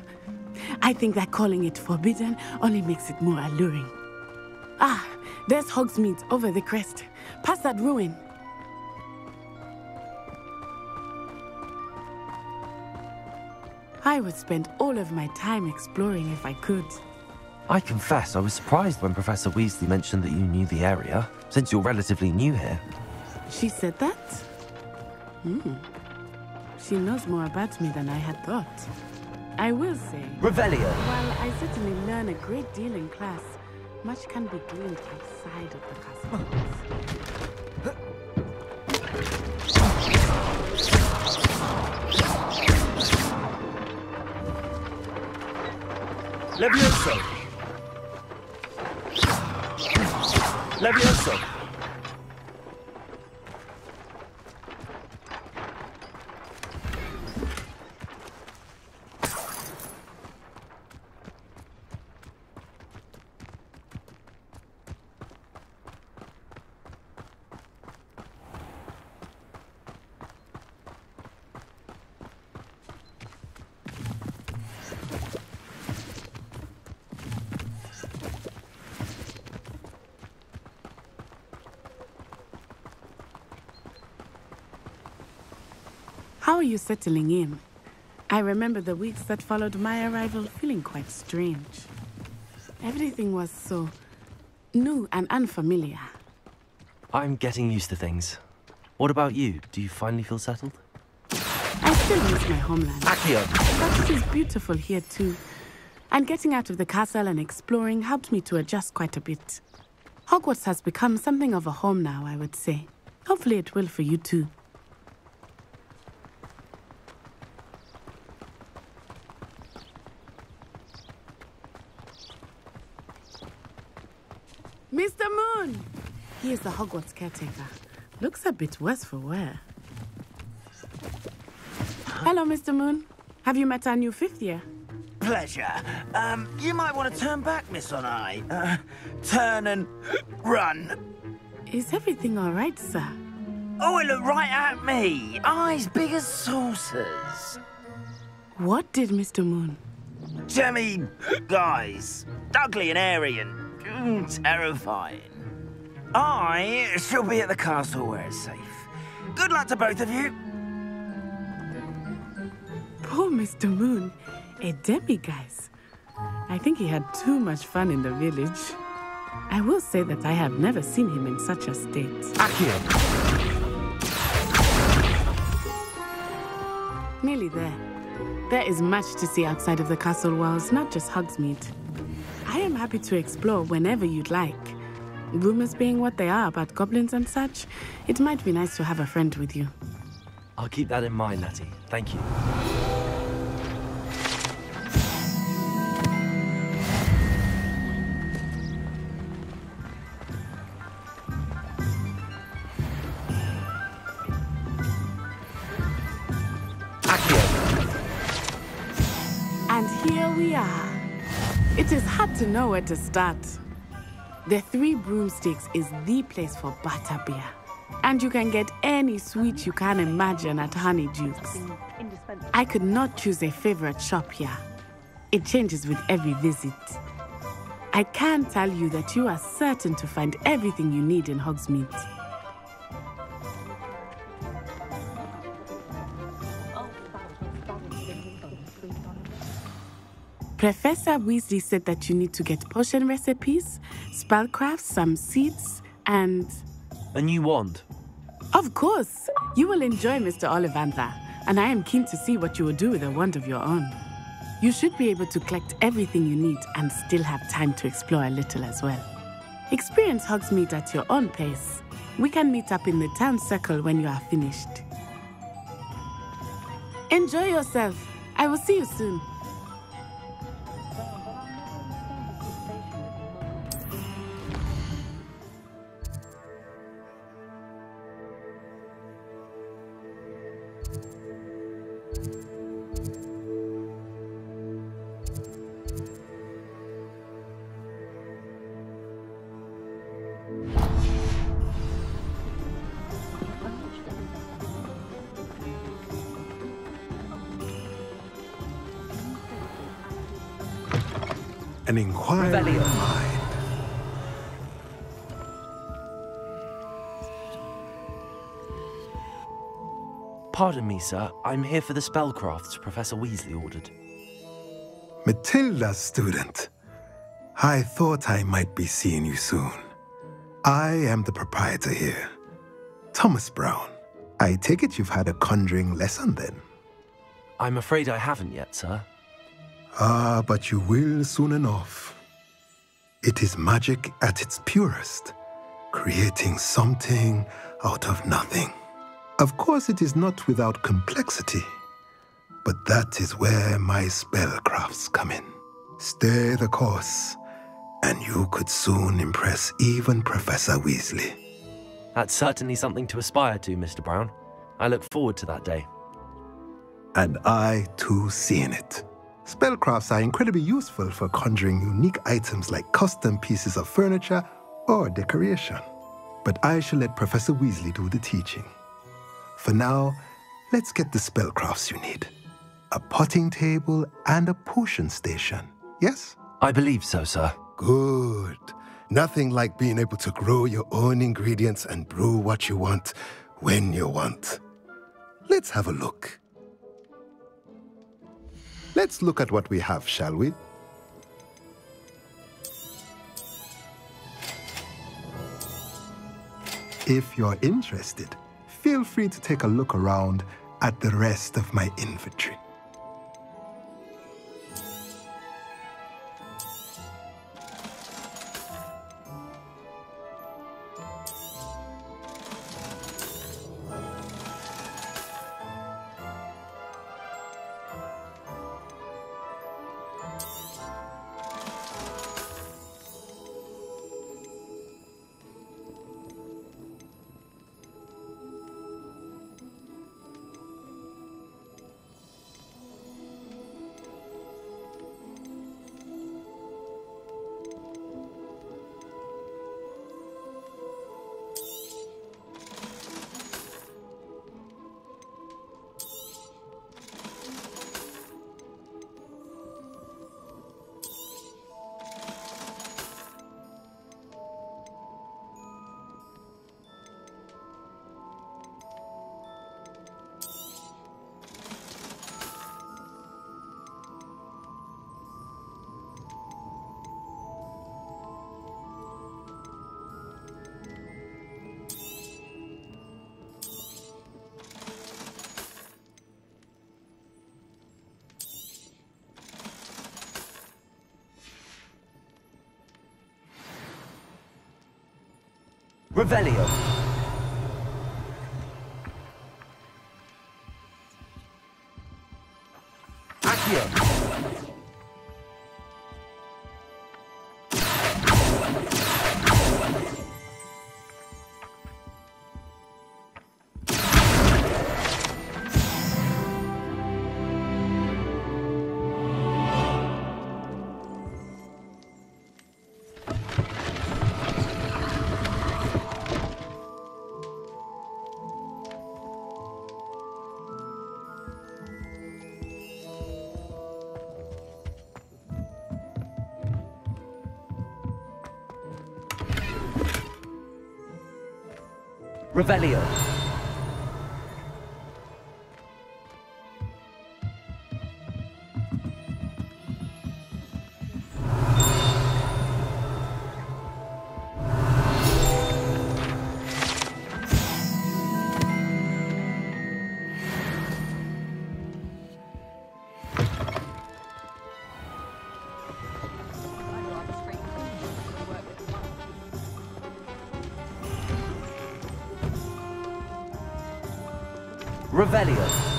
I think that calling it forbidden only makes it more alluring. Ah, there's Hogsmeade over the crest. Past that ruin. I would spend all of my time exploring if I could. I confess, I was surprised when Professor Weasley mentioned that you knew the area, since you're relatively new here. She said that? She knows more about me than I had thought. I will say... Revelio! While I certainly learn a great deal in class, much can be gleaned outside of the castle. Levioso! Levioso! How are you settling in? I remember the weeks that followed my arrival feeling quite strange. Everything was so new and unfamiliar. I'm getting used to things. What about you? Do you finally feel settled? I still miss my homeland. Accio! But it is beautiful here too. And getting out of the castle and exploring helped me to adjust quite a bit. Hogwarts has become something of a home now, I would say. Hopefully it will for you too. Mr. Moon! He is the Hogwarts caretaker. Looks a bit worse for wear. Hello, Mr. Moon. Have you met our new 5th year? Pleasure. You might want to turn back, Miss Onai. Turn and run. Is everything all right, sir? Oh, it looked right at me. Eyes big as saucers. What did Mr. Moon? Jemmy guys. Ugly and airy and terrifying. I shall be at the castle where it's safe. Good luck to both of you. Poor Mr. Moon. A demi-guise. I think he had too much fun in the village. I will say that I have never seen him in such a state. Accio! Nearly there. There is much to see outside of the castle walls, not just Hogsmeade. I am happy to explore whenever you'd like. Rumors being what they are about goblins and such, it might be nice to have a friend with you. I'll keep that in mind, Natty. Thank you. And here we are. It is hard to know where to start. The Three Broomsticks is the place for butterbeer. And you can get any sweet you can imagine at Honeydukes. I could not choose a favorite shop here. It changes with every visit. I can tell you that you are certain to find everything you need in Hogsmeade. Professor Weasley said that you need to get potion recipes, spellcrafts, some seeds, and... A new wand? Of course! You will enjoy Mr. Ollivander, and I am keen to see what you will do with a wand of your own. You should be able to collect everything you need and still have time to explore a little as well. Experience Hogsmeade at your own pace. We can meet up in the town circle when you are finished. Enjoy yourself. I will see you soon. An inquiry of mine. Pardon me, sir. I'm here for the spellcrafts Professor Weasley ordered. Matilda's student. I thought I might be seeing you soon. I am the proprietor here, Thomas Brown. I take it you've had a conjuring lesson then? I'm afraid I haven't yet, sir. Ah, but you will soon enough. It is magic at its purest, creating something out of nothing. Of course, it is not without complexity, but that is where my spellcrafts come in. Stay the course, and you could soon impress even Professor Weasley. That's certainly something to aspire to, Mr. Brown. I look forward to that day. And I, too, seeing it. Spellcrafts are incredibly useful for conjuring unique items like custom pieces of furniture or decoration. But I shall let Professor Weasley do the teaching. For now, let's get the spellcrafts you need. A potting table and a potion station, yes? I believe so, sir. Good. Nothing like being able to grow your own ingredients and brew what you want when you want. Let's have a look. Let's look at what we have, shall we? If you're interested, feel free to take a look around at the rest of my infantry. Revelio. Accio. Revelio. Revelio.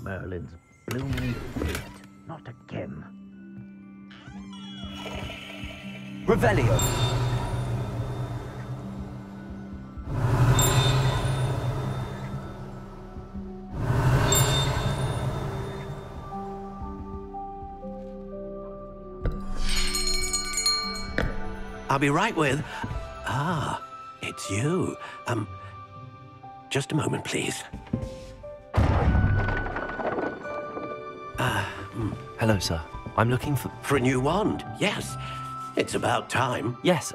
Merlin's blooming feet. Not again. Revelio. I'll be right with... Ah, it's you. Just a moment, please. Hello, sir. I'm looking for... For a new wand, yes. It's about time. Yes,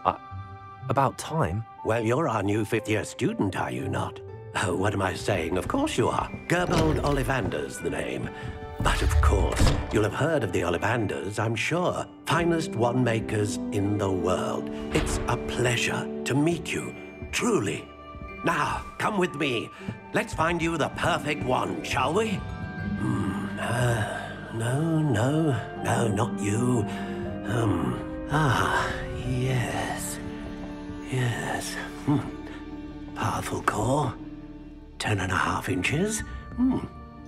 about time? Well, you're our new fifth-year student, are you not? Oh, what am I saying? Of course you are. Gerbold Ollivander's the name. But of course, you'll have heard of the Ollivanders, I'm sure. Finest wand makers in the world. It's a pleasure to meet you, truly. Now, come with me. Let's find you the perfect wand, shall we? No, not you. Yes. Powerful core. 10.5 inches.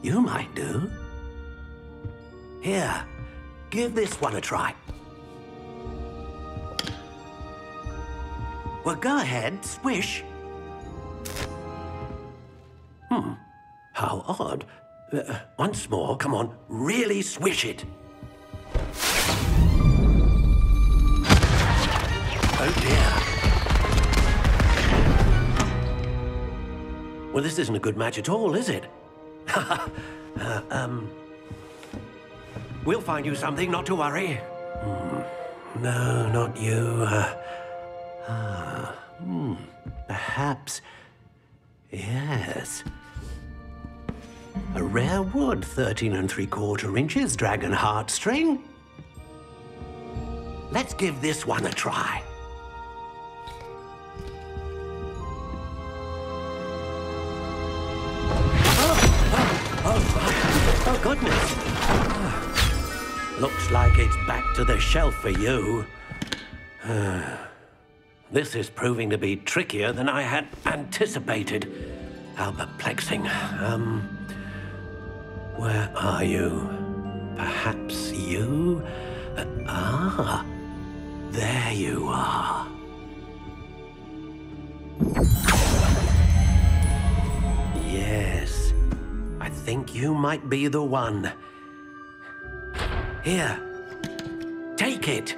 You might do. Here, give this one a try. Well, go ahead, swish. How odd. Once more, come on, really swish it. Oh dear. Well, this isn't a good match at all, is it? We'll find you something, not to worry. No, not you. Perhaps. Yes. A rare wood, 13 3/4 inches, dragon heartstring. Let's give this one a try. Oh, goodness. Looks like it's back to the shelf for you. This is proving to be trickier than I had anticipated. How perplexing. Where are you? Perhaps you? There you are. Yes, I think you might be the one. Here, take it.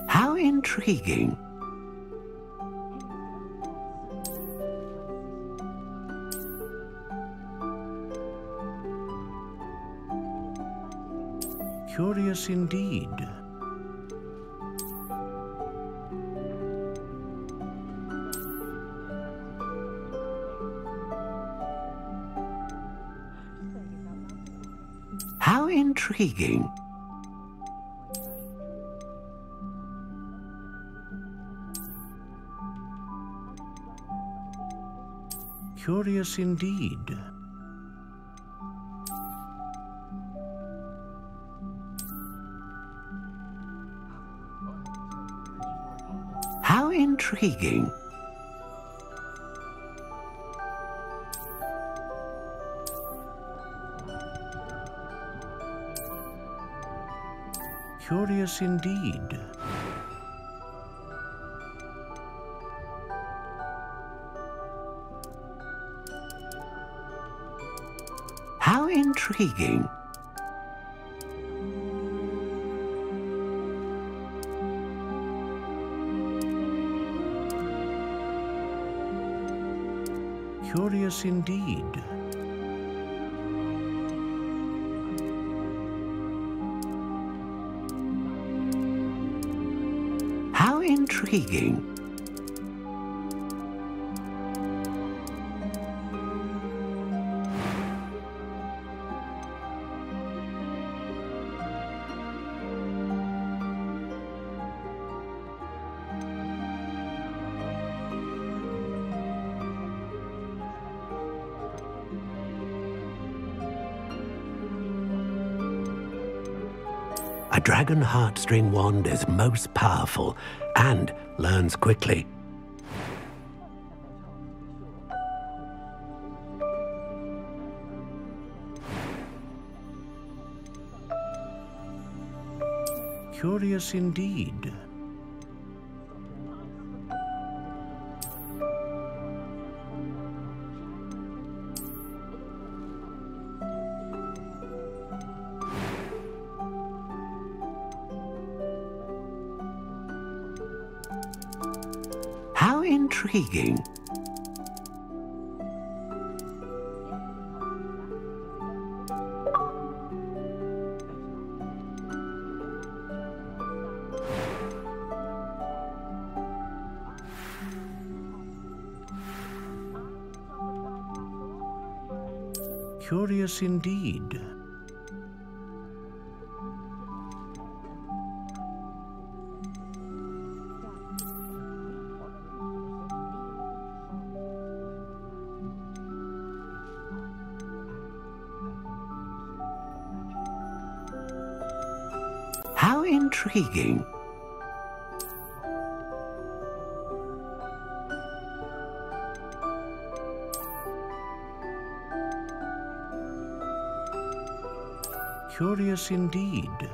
How intriguing. Curious indeed. How intriguing. Curious indeed. How intriguing. Curious indeed. How intriguing. Curious indeed. How intriguing. A dragon heartstring wand is most powerful and learns quickly. Curious indeed. How intriguing. Curious indeed. intriguing. Curious indeed.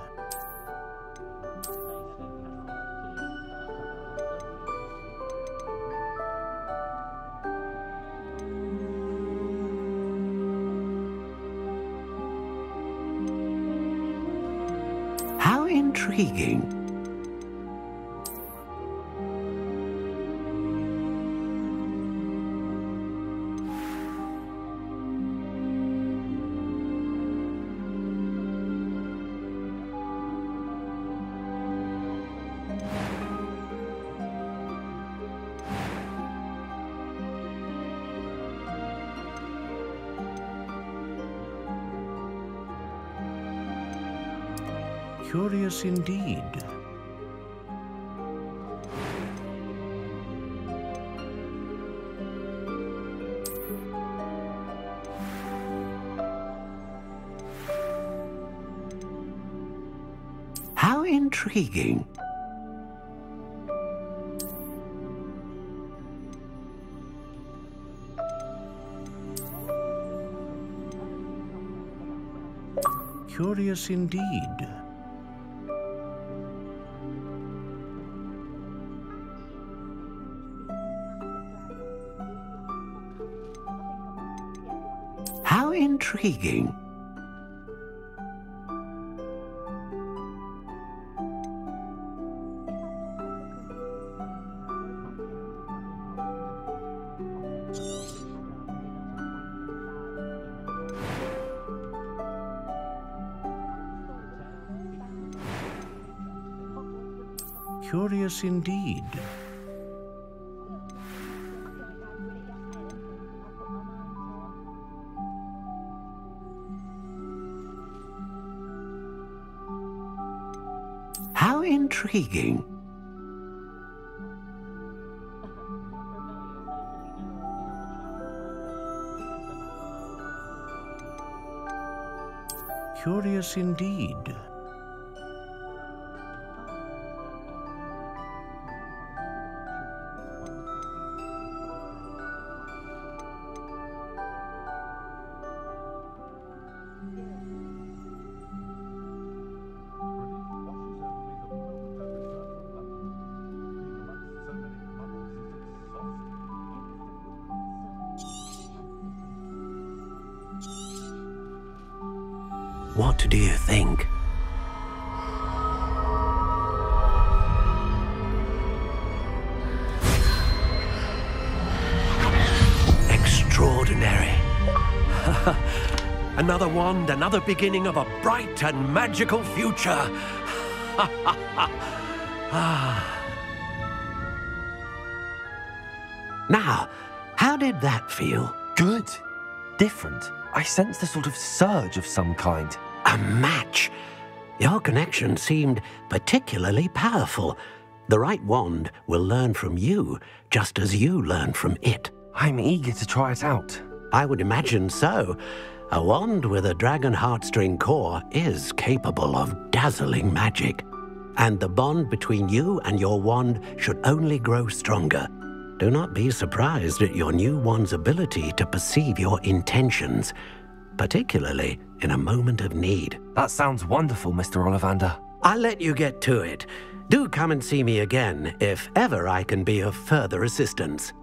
How intriguing. Curious indeed. How intriguing. Curious indeed. How intriguing. Curious indeed. How intriguing. Curious indeed. What do you think? Extraordinary. Another wand, another beginning of a bright and magical future. Now, how did that feel? Good. Different. I sensed a sort of surge of some kind. A match. Your connection seemed particularly powerful. The right wand will learn from you, just as you learn from it. I'm eager to try it out. I would imagine so. A wand with a dragon heartstring core is capable of dazzling magic. And the bond between you and your wand should only grow stronger. Do not be surprised at your new wand's ability to perceive your intentions, particularly in a moment of need. That sounds wonderful, Mr. Ollivander. I'll let you get to it. Do come and see me again if ever I can be of further assistance.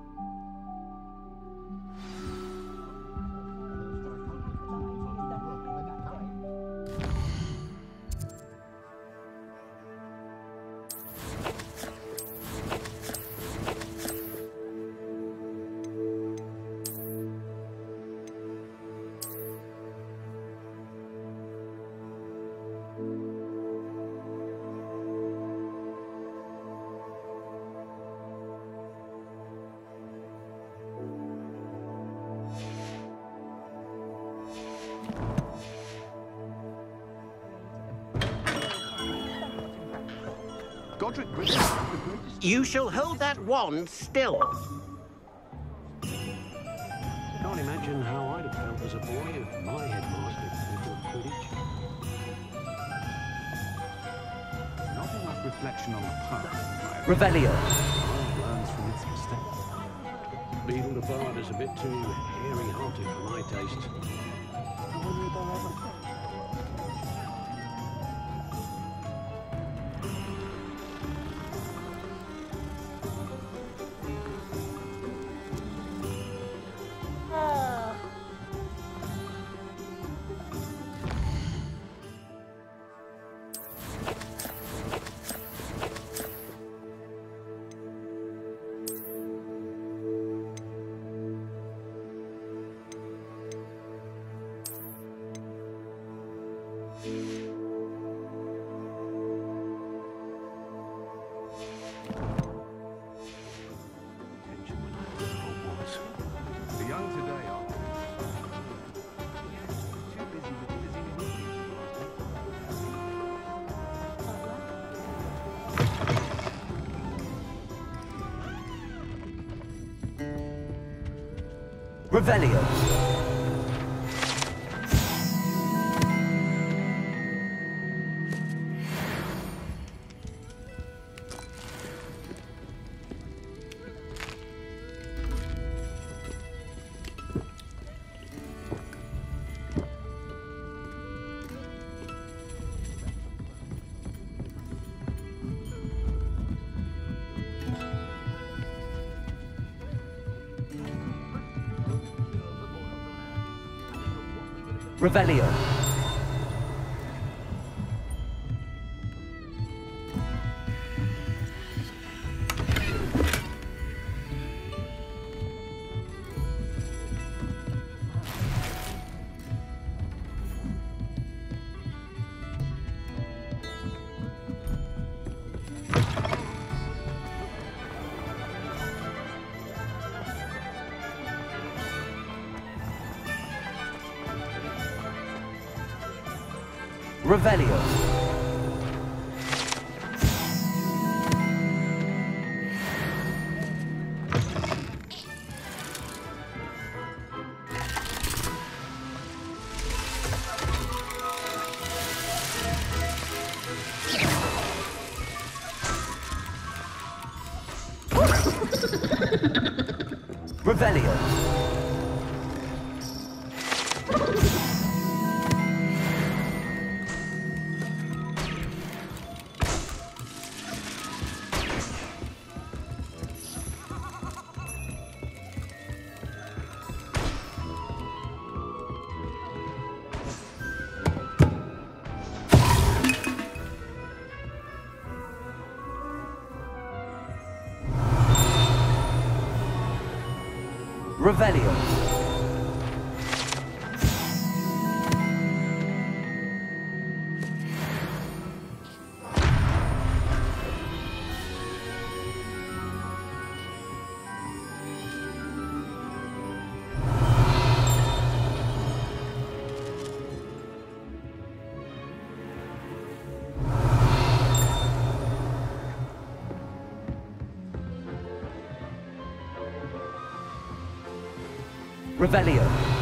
You shall hold that wand still. Can't imagine how I'd have felt as a boy if my headmaster had played Quidditch. reflection on the past. Revelio. Learns from its mistakes. Beetle the Bard is a bit too hairy-hearted for my taste. The young today are too busy with busy Revelio. Revelio. Revelio. Revelio. Revelio. Revelio.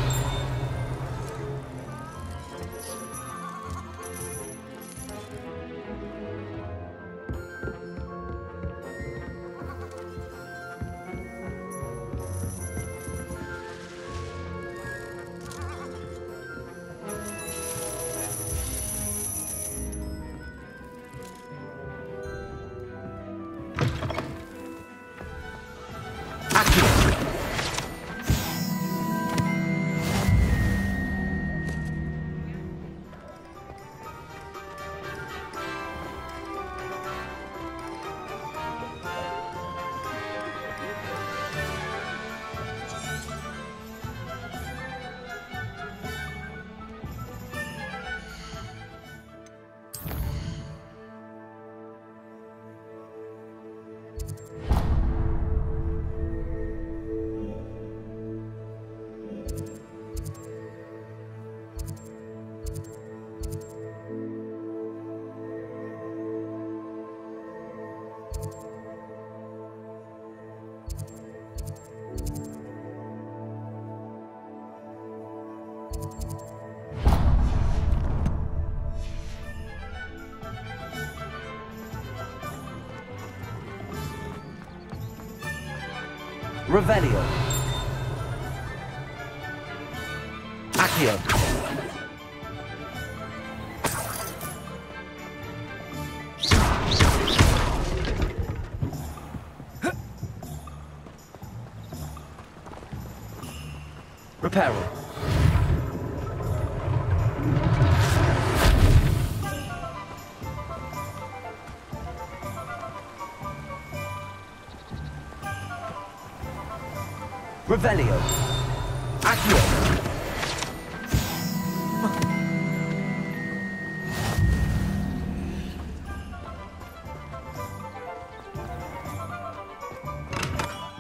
Revelio. Accio. Reparo. Revelio. Accio.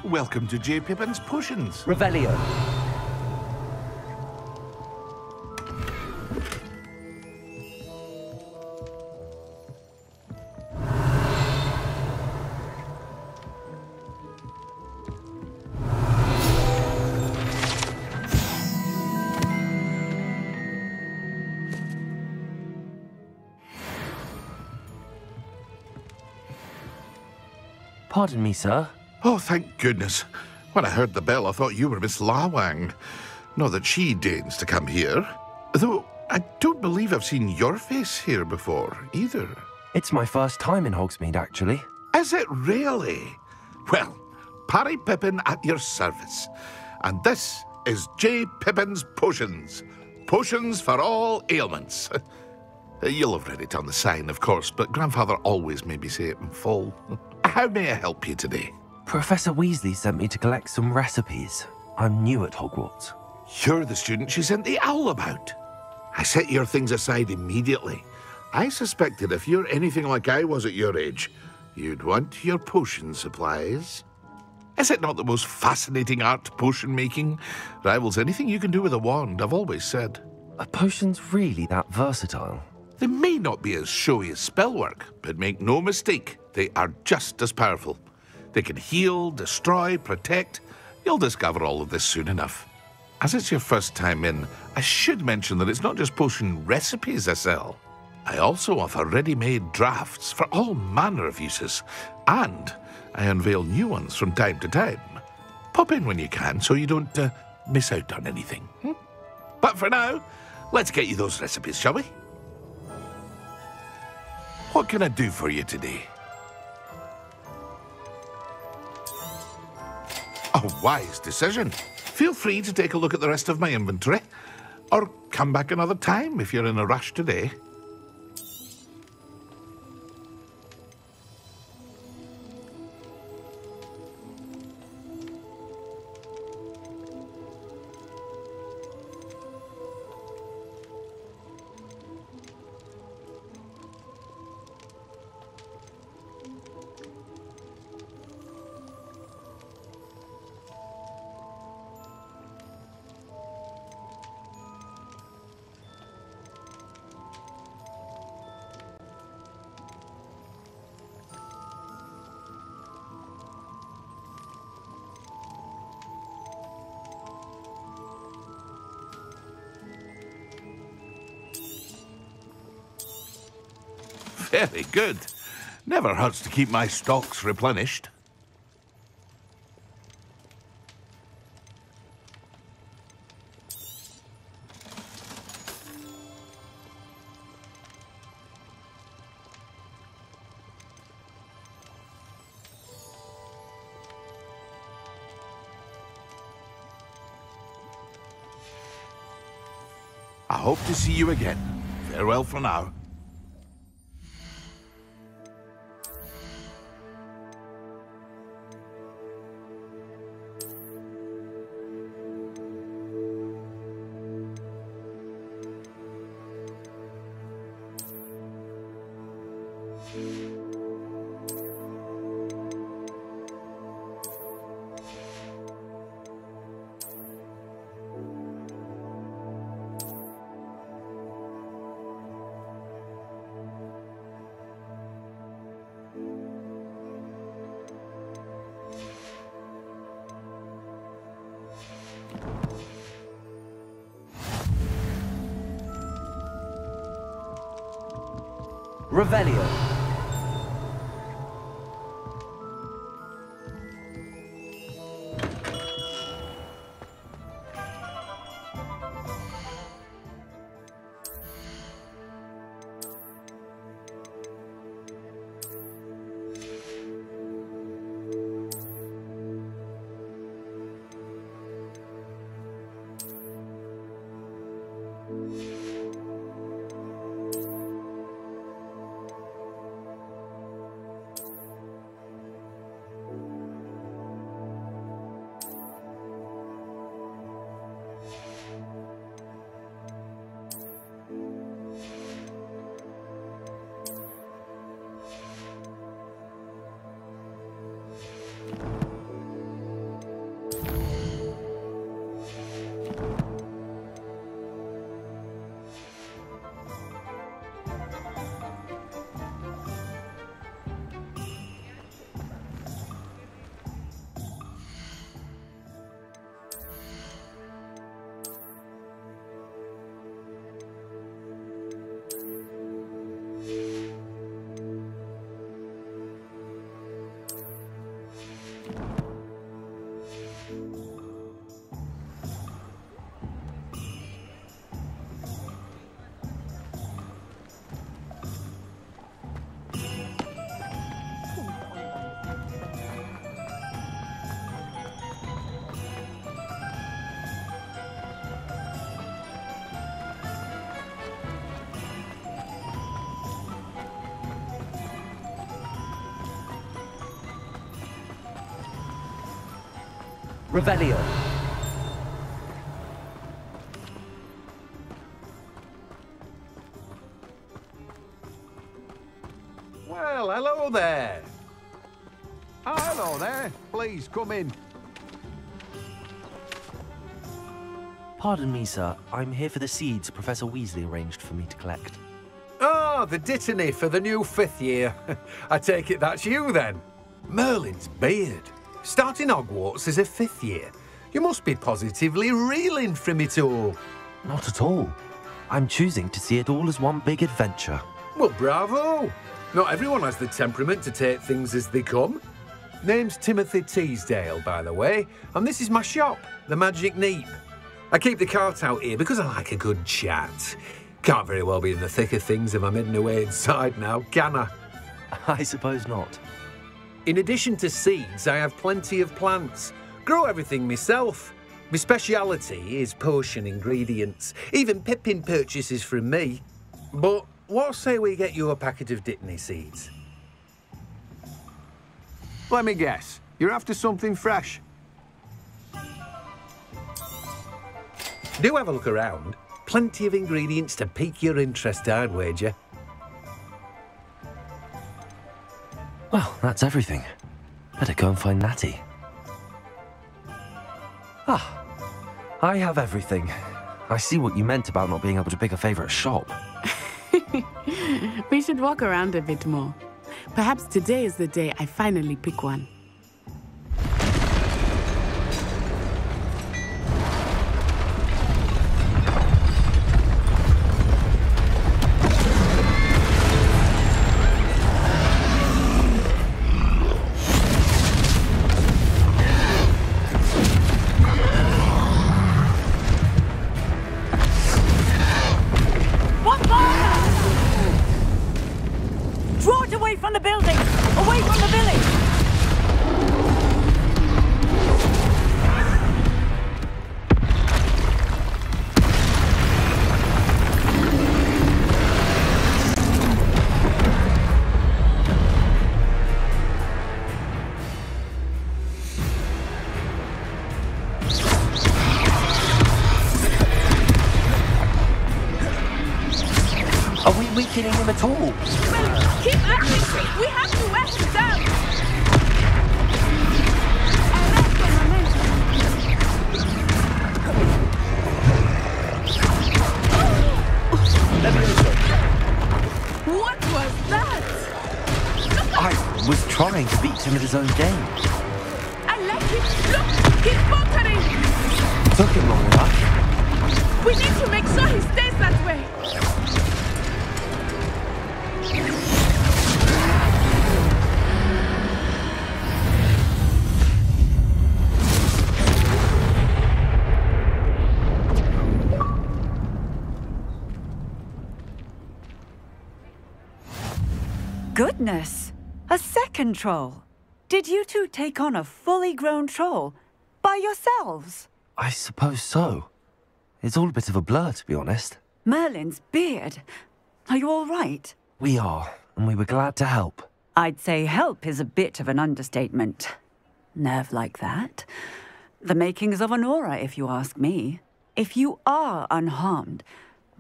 Welcome to J. Pippin's Potions. Revelio. Pardon me, sir. Oh, thank goodness. When I heard the bell, I thought you were Miss Lawang. Not that she deigns to come here. Though, I don't believe I've seen your face here before, either. It's my first time in Hogsmeade, actually. Is it really? Well, Parry Pippin at your service. And this is J. Pippin's Potions. Potions for all ailments. You'll have read it on the sign, of course, but Grandfather always made me say it in full. How may I help you today? Professor Weasley sent me to collect some recipes. I'm new at Hogwarts. You're the student she sent the owl about. I set your things aside immediately. I suspected if you're anything like I was at your age, you'd want your potion supplies. Is it not the most fascinating art, potion making? Rivals anything you can do with a wand, I've always said. Are potions really that versatile? They may not be as showy as spellwork, but make no mistake, they are just as powerful. They can heal, destroy, protect. You'll discover all of this soon enough. As it's your first time in, I should mention that it's not just potion recipes I sell. I also offer ready-made drafts for all manner of uses, and I unveil new ones from time to time. Pop in when you can so you don't miss out on anything. But for now, let's get you those recipes, shall we? What can I do for you today? A wise decision. Feel free to take a look at the rest of my inventory, or come back another time if you're in a rush today. Very good. Never hurts to keep my stocks replenished. I hope to see you again. Farewell for now. Revelio. Revelio. Well, hello there. Oh, hello there. Please, come in. Pardon me, sir. I'm here for the seeds Professor Weasley arranged for me to collect. Oh, the dittany for the new 5th year. I take it that's you, then. Merlin's beard. Starting Hogwarts as a 5th year. You must be positively reeling from it all. Not at all. I'm choosing to see it all as one big adventure. Well, bravo. Not everyone has the temperament to take things as they come. Name's Timothy Teasdale, by the way, and this is my shop, the Magic Neep. I keep the cart out here because I like a good chat. Can't very well be in the thick of things if I'm heading away inside now, can I? I suppose not. In addition to seeds, I have plenty of plants. Grow everything myself. My speciality is potion ingredients. Even Pippin purchases from me. But what say we get you a packet of Dittany seeds? Let me guess. You're after something fresh. Do have a look around. Plenty of ingredients to pique your interest, I'd wager. Well, that's everything. Better go and find Natty. Ah, I have everything. I see what you meant about not being able to pick a favourite shop. We should walk around a bit more. Perhaps today is the day I finally pick one. From the building! Away from the village! Are we weakening him at all? Well, keep at it! We have to wear him down! What was that? I was trying to beat him at his own game. I let him. Look! He's faltering! Took him long enough. We need to make sure he stays that way. Goodness! A second troll! Did you two take on a fully grown troll by yourselves? I suppose so. It's all a bit of a blur, to be honest. Merlin's beard. Are you all right? We are, and we were glad to help. I'd say help is a bit of an understatement. Nerve like that. The makings of an aura, if you ask me. If you are unharmed,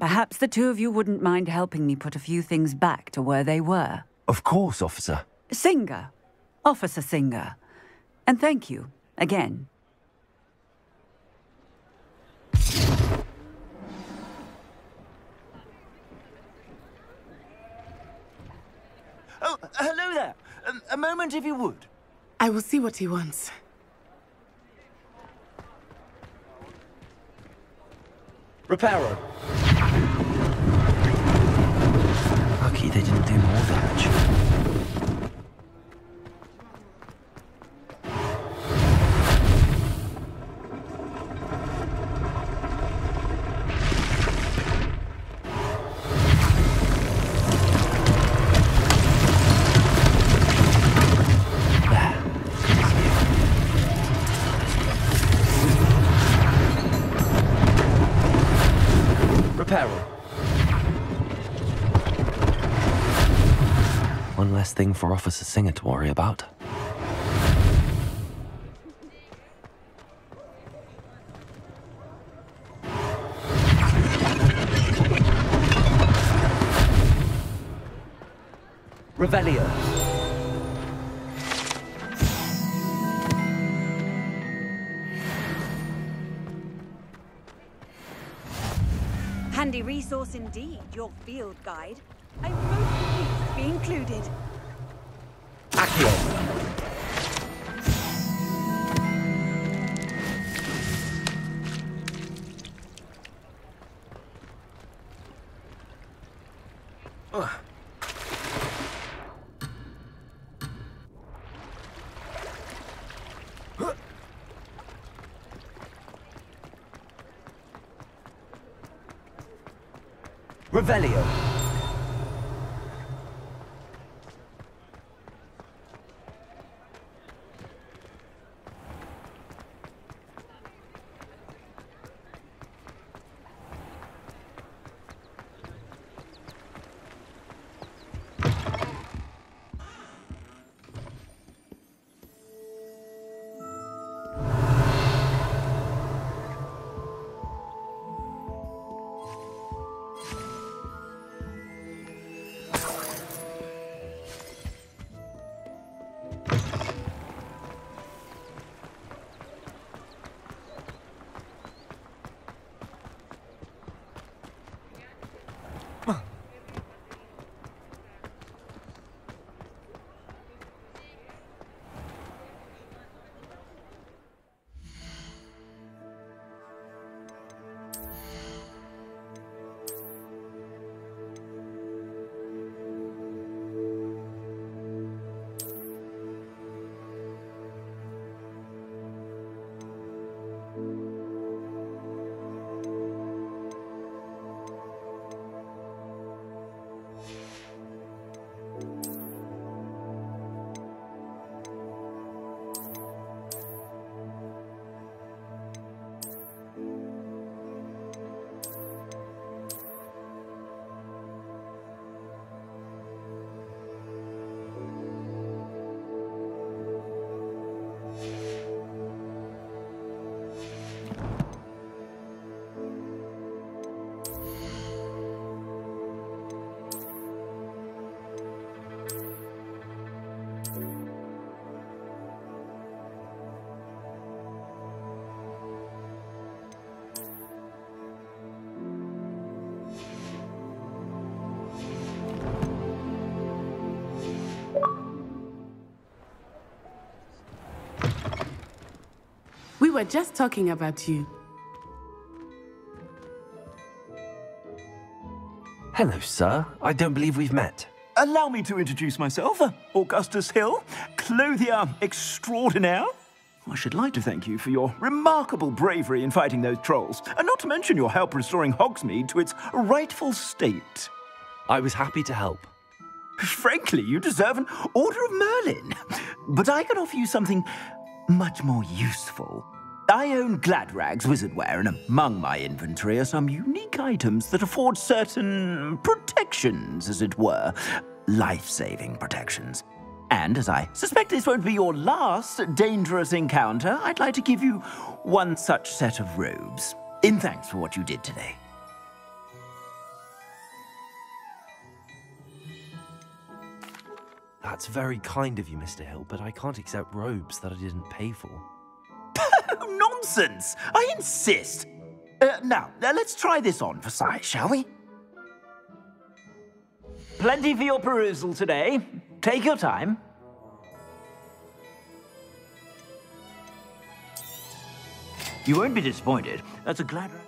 perhaps the two of you wouldn't mind helping me put a few things back to where they were. Of course, officer. Singer. Officer Singer. And thank you, again. Oh, hello there. A moment, if you would. I will see what he wants. Reparo. Lucky they didn't do more damage. thing for Officer Singer to worry about. Revelio. Handy resource indeed, your field guide. I wrote the piece be included. Accio. Revelio. We were just talking about you. Hello, sir. I don't believe we've met. Allow me to introduce myself, Augustus Hill, clothier extraordinaire. I should like to thank you for your remarkable bravery in fighting those trolls, and not to mention your help restoring Hogsmeade to its rightful state. I was happy to help. Frankly, you deserve an Order of Merlin. But I can offer you something much more useful. I own Gladrag's wizardware, and among my inventory are some unique items that afford certain protections, as it were. Life-saving protections. And as I suspect this won't be your last dangerous encounter, I'd like to give you one such set of robes, in thanks for what you did today. That's very kind of you, Mr. Hill, but I can't accept robes that I didn't pay for. Nonsense! I insist! Now, let's try this on for size, shall we? Plenty for your perusal today. Take your time. You won't be disappointed. That's a Gladrag.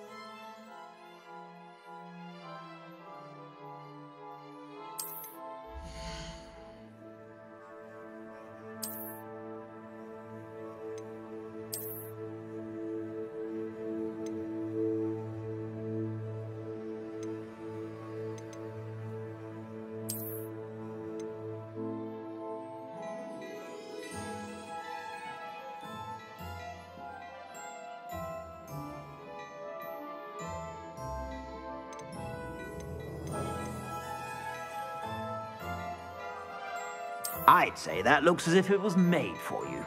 I'd say that looks as if it was made for you.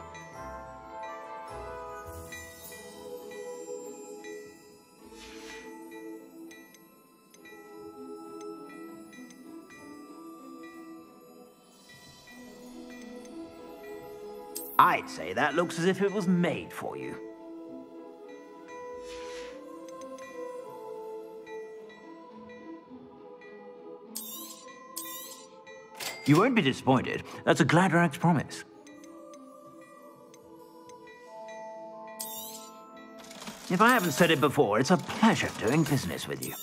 I'd say that looks as if it was made for you. You won't be disappointed. That's a Gladrag's promise. If I haven't said it before, it's a pleasure doing business with you.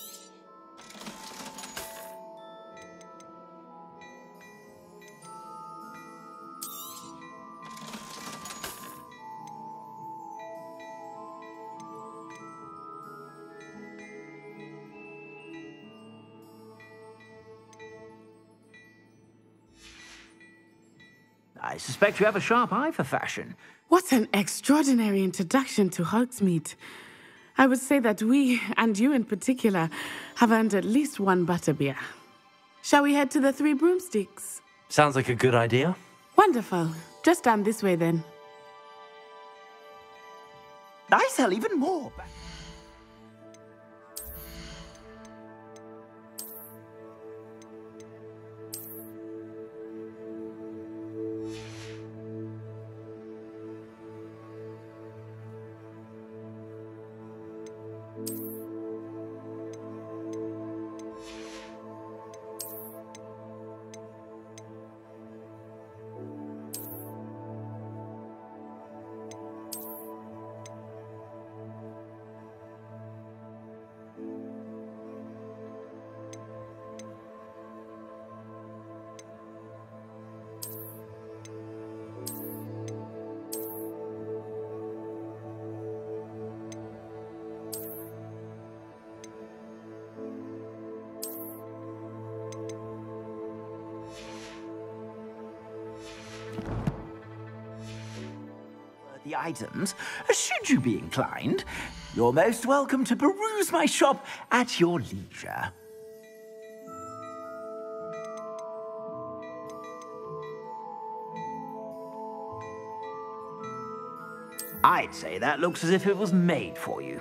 I suspect you have a sharp eye for fashion. What an extraordinary introduction to Hogsmeade. I would say that we, and you in particular, have earned at least one butterbeer. Shall we head to the Three Broomsticks? Sounds like a good idea. Wonderful. Just down this way then. I sell even more. The items, should you be inclined, you're most welcome to peruse my shop at your leisure. I'd say that looks as if it was made for you.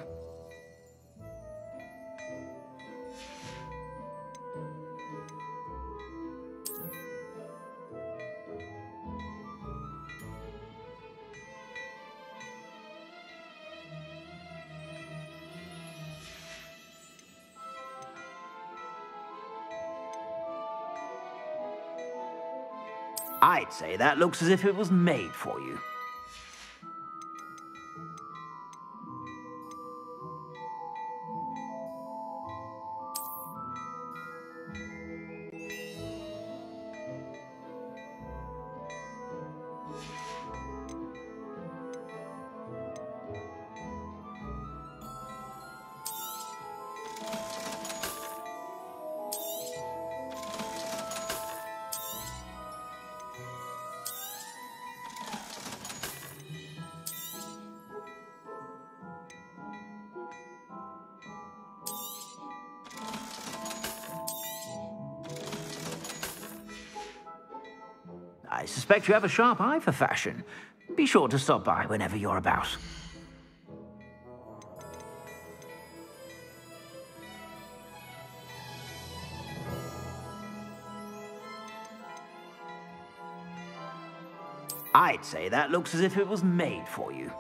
I'd say that looks as if it was made for you. I suspect you have a sharp eye for fashion. Be sure to stop by whenever you're about. I'd say that looks as if it was made for you.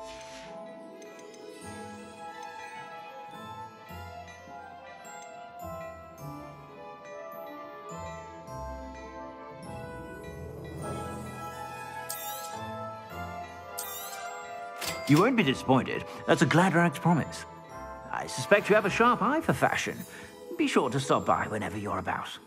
You won't be disappointed. That's a Gladrag's promise. I suspect you have a sharp eye for fashion. Be sure to stop by whenever you're about.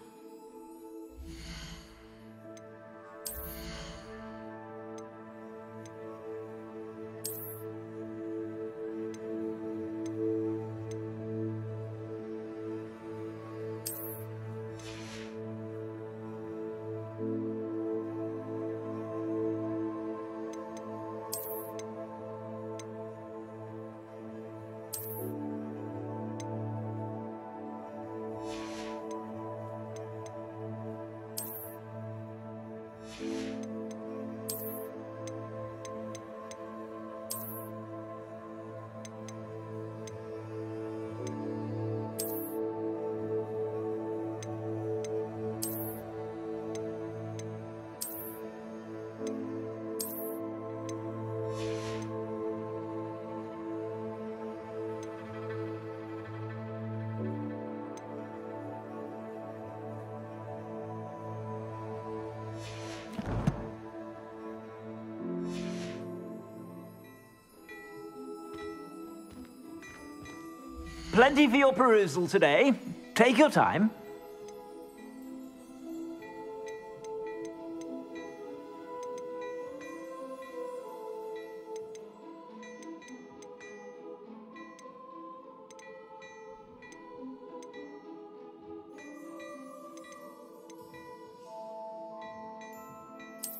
plenty for your perusal today. Take your time.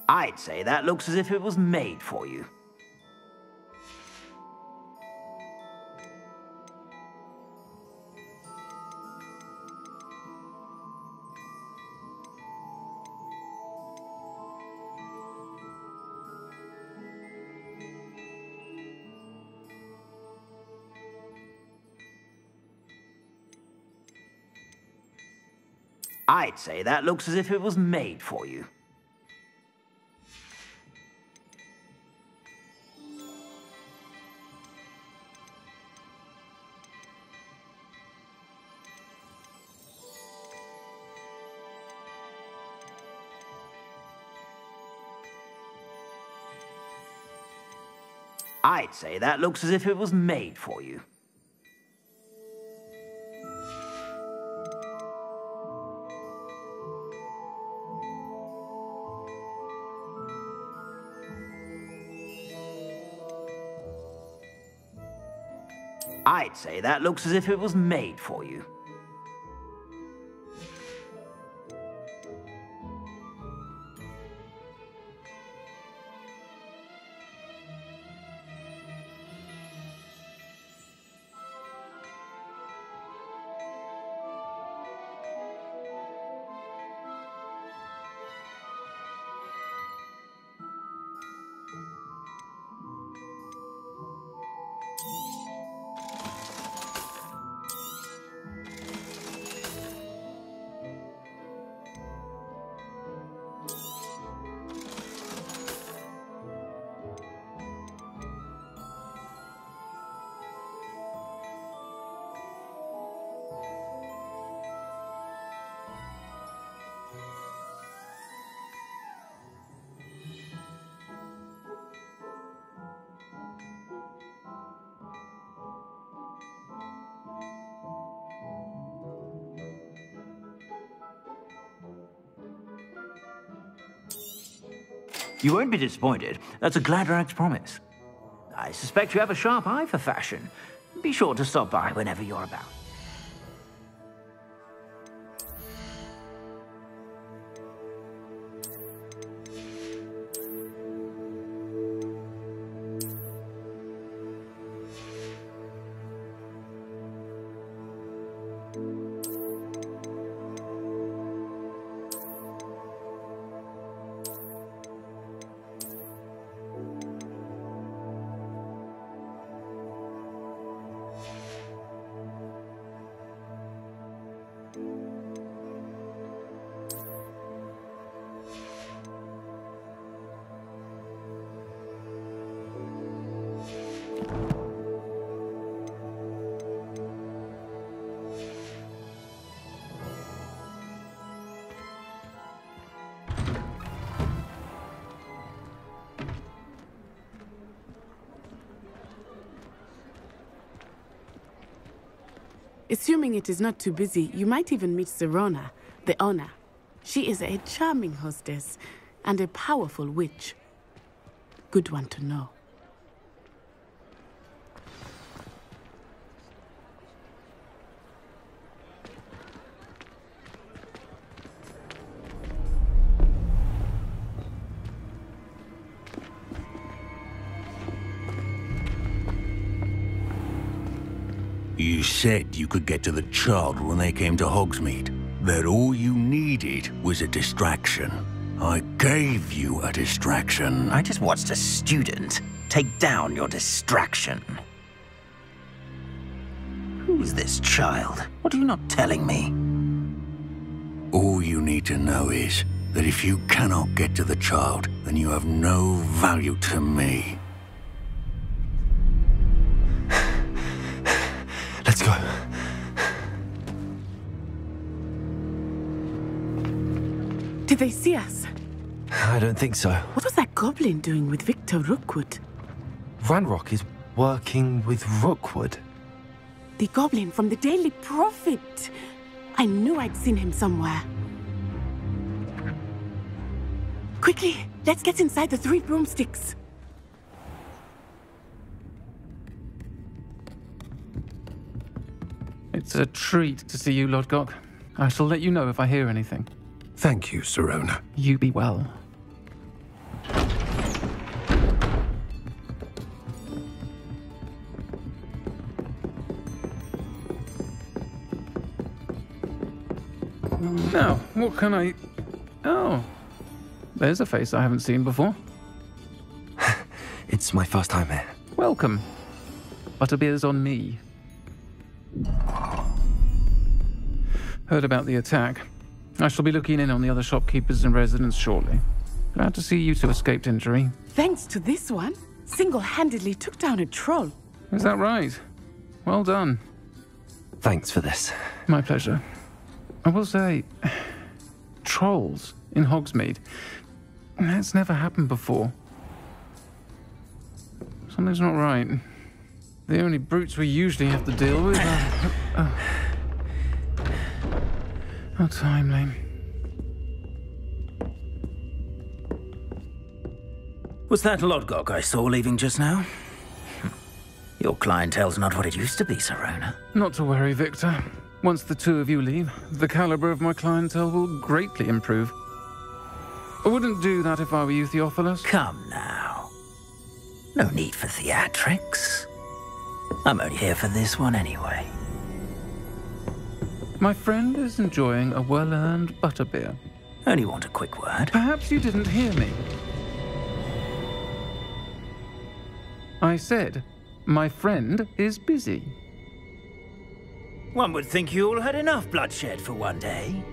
I'd say that looks as if it was made for you. I'd say that looks as if it was made for you. I'd say that looks as if it was made for you. I'd say that looks as if it was made for you. You won't be disappointed. That's a Gladrag's promise. I suspect you have a sharp eye for fashion. Be sure to stop by whenever you're about. Assuming it is not too busy, you might even meet Serona, the owner. She is a charming hostess and a powerful witch. Good one to know. You said you could get to the child when they came to Hogsmeade. That all you needed was a distraction. I gave you a distraction. I just watched a student take down your distraction. Who's this child? What are you not telling me? All you need to know is that if you cannot get to the child, then you have no value to me. Let's go. Did they see us? I don't think so. What was that goblin doing with Victor Rookwood? Ranrock is working with Rookwood. The goblin from the Daily Prophet. I knew I'd seen him somewhere. Quickly, let's get inside the 3 broomsticks. It's a treat to see you, Lodgok. I shall let you know if I hear anything. Thank you, Sirona. You be well. Now, what can I... Oh, there's a face I haven't seen before. It's my first time here. Welcome. Butterbeer's on me. Heard about the attack. I shall be looking in on the other shopkeepers and residents shortly. Glad to see you two escaped injury. Thanks to this one, single-handedly took down a troll. Is that right? Well done. Thanks for this. My pleasure. I will say, trolls in Hogsmeade. That's never happened before. Something's not right. The only brutes we usually have to deal with are... How timely. Was that Lodgok I saw leaving just now? Your clientele's not what it used to be, Sirona. Not to worry, Victor. Once the two of you leave, the caliber of my clientele will greatly improve. I wouldn't do that if I were you, Theophilus. Come now. No need for theatrics. I'm only here for this one anyway. My friend is enjoying a well-earned butterbeer. Only want a quick word. Perhaps you didn't hear me. I said, my friend is busy. One would think you all had enough bloodshed for one day.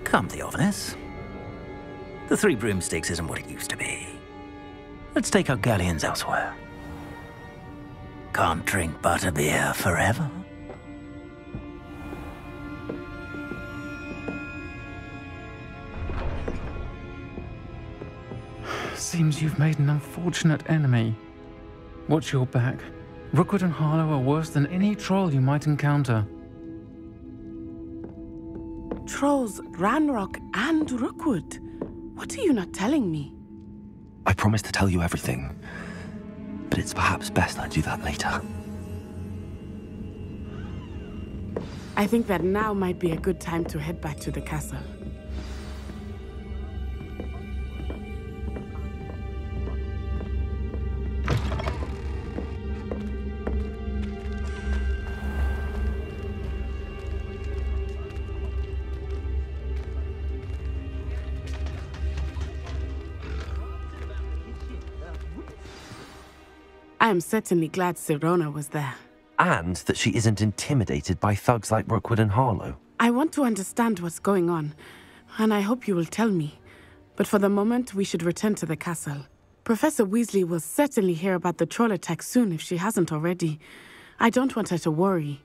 Come, Theophilus. The 3 broomsticks isn't what it used to be. Let's take our galleons elsewhere. Can't drink butterbeer forever. Seems you've made an unfortunate enemy. Watch your back. Rookwood and Harlow are worse than any troll you might encounter. Trolls, Ranrock, and Rookwood. What are you not telling me? I promised to tell you everything, but it's perhaps best I do that later. I think that now might be a good time to head back to the castle. I am certainly glad Sirona was there. And that she isn't intimidated by thugs like Rookwood and Harlow. I want to understand what's going on, and I hope you will tell me. But for the moment, we should return to the castle. Professor Weasley will certainly hear about the troll attack soon if she hasn't already. I don't want her to worry.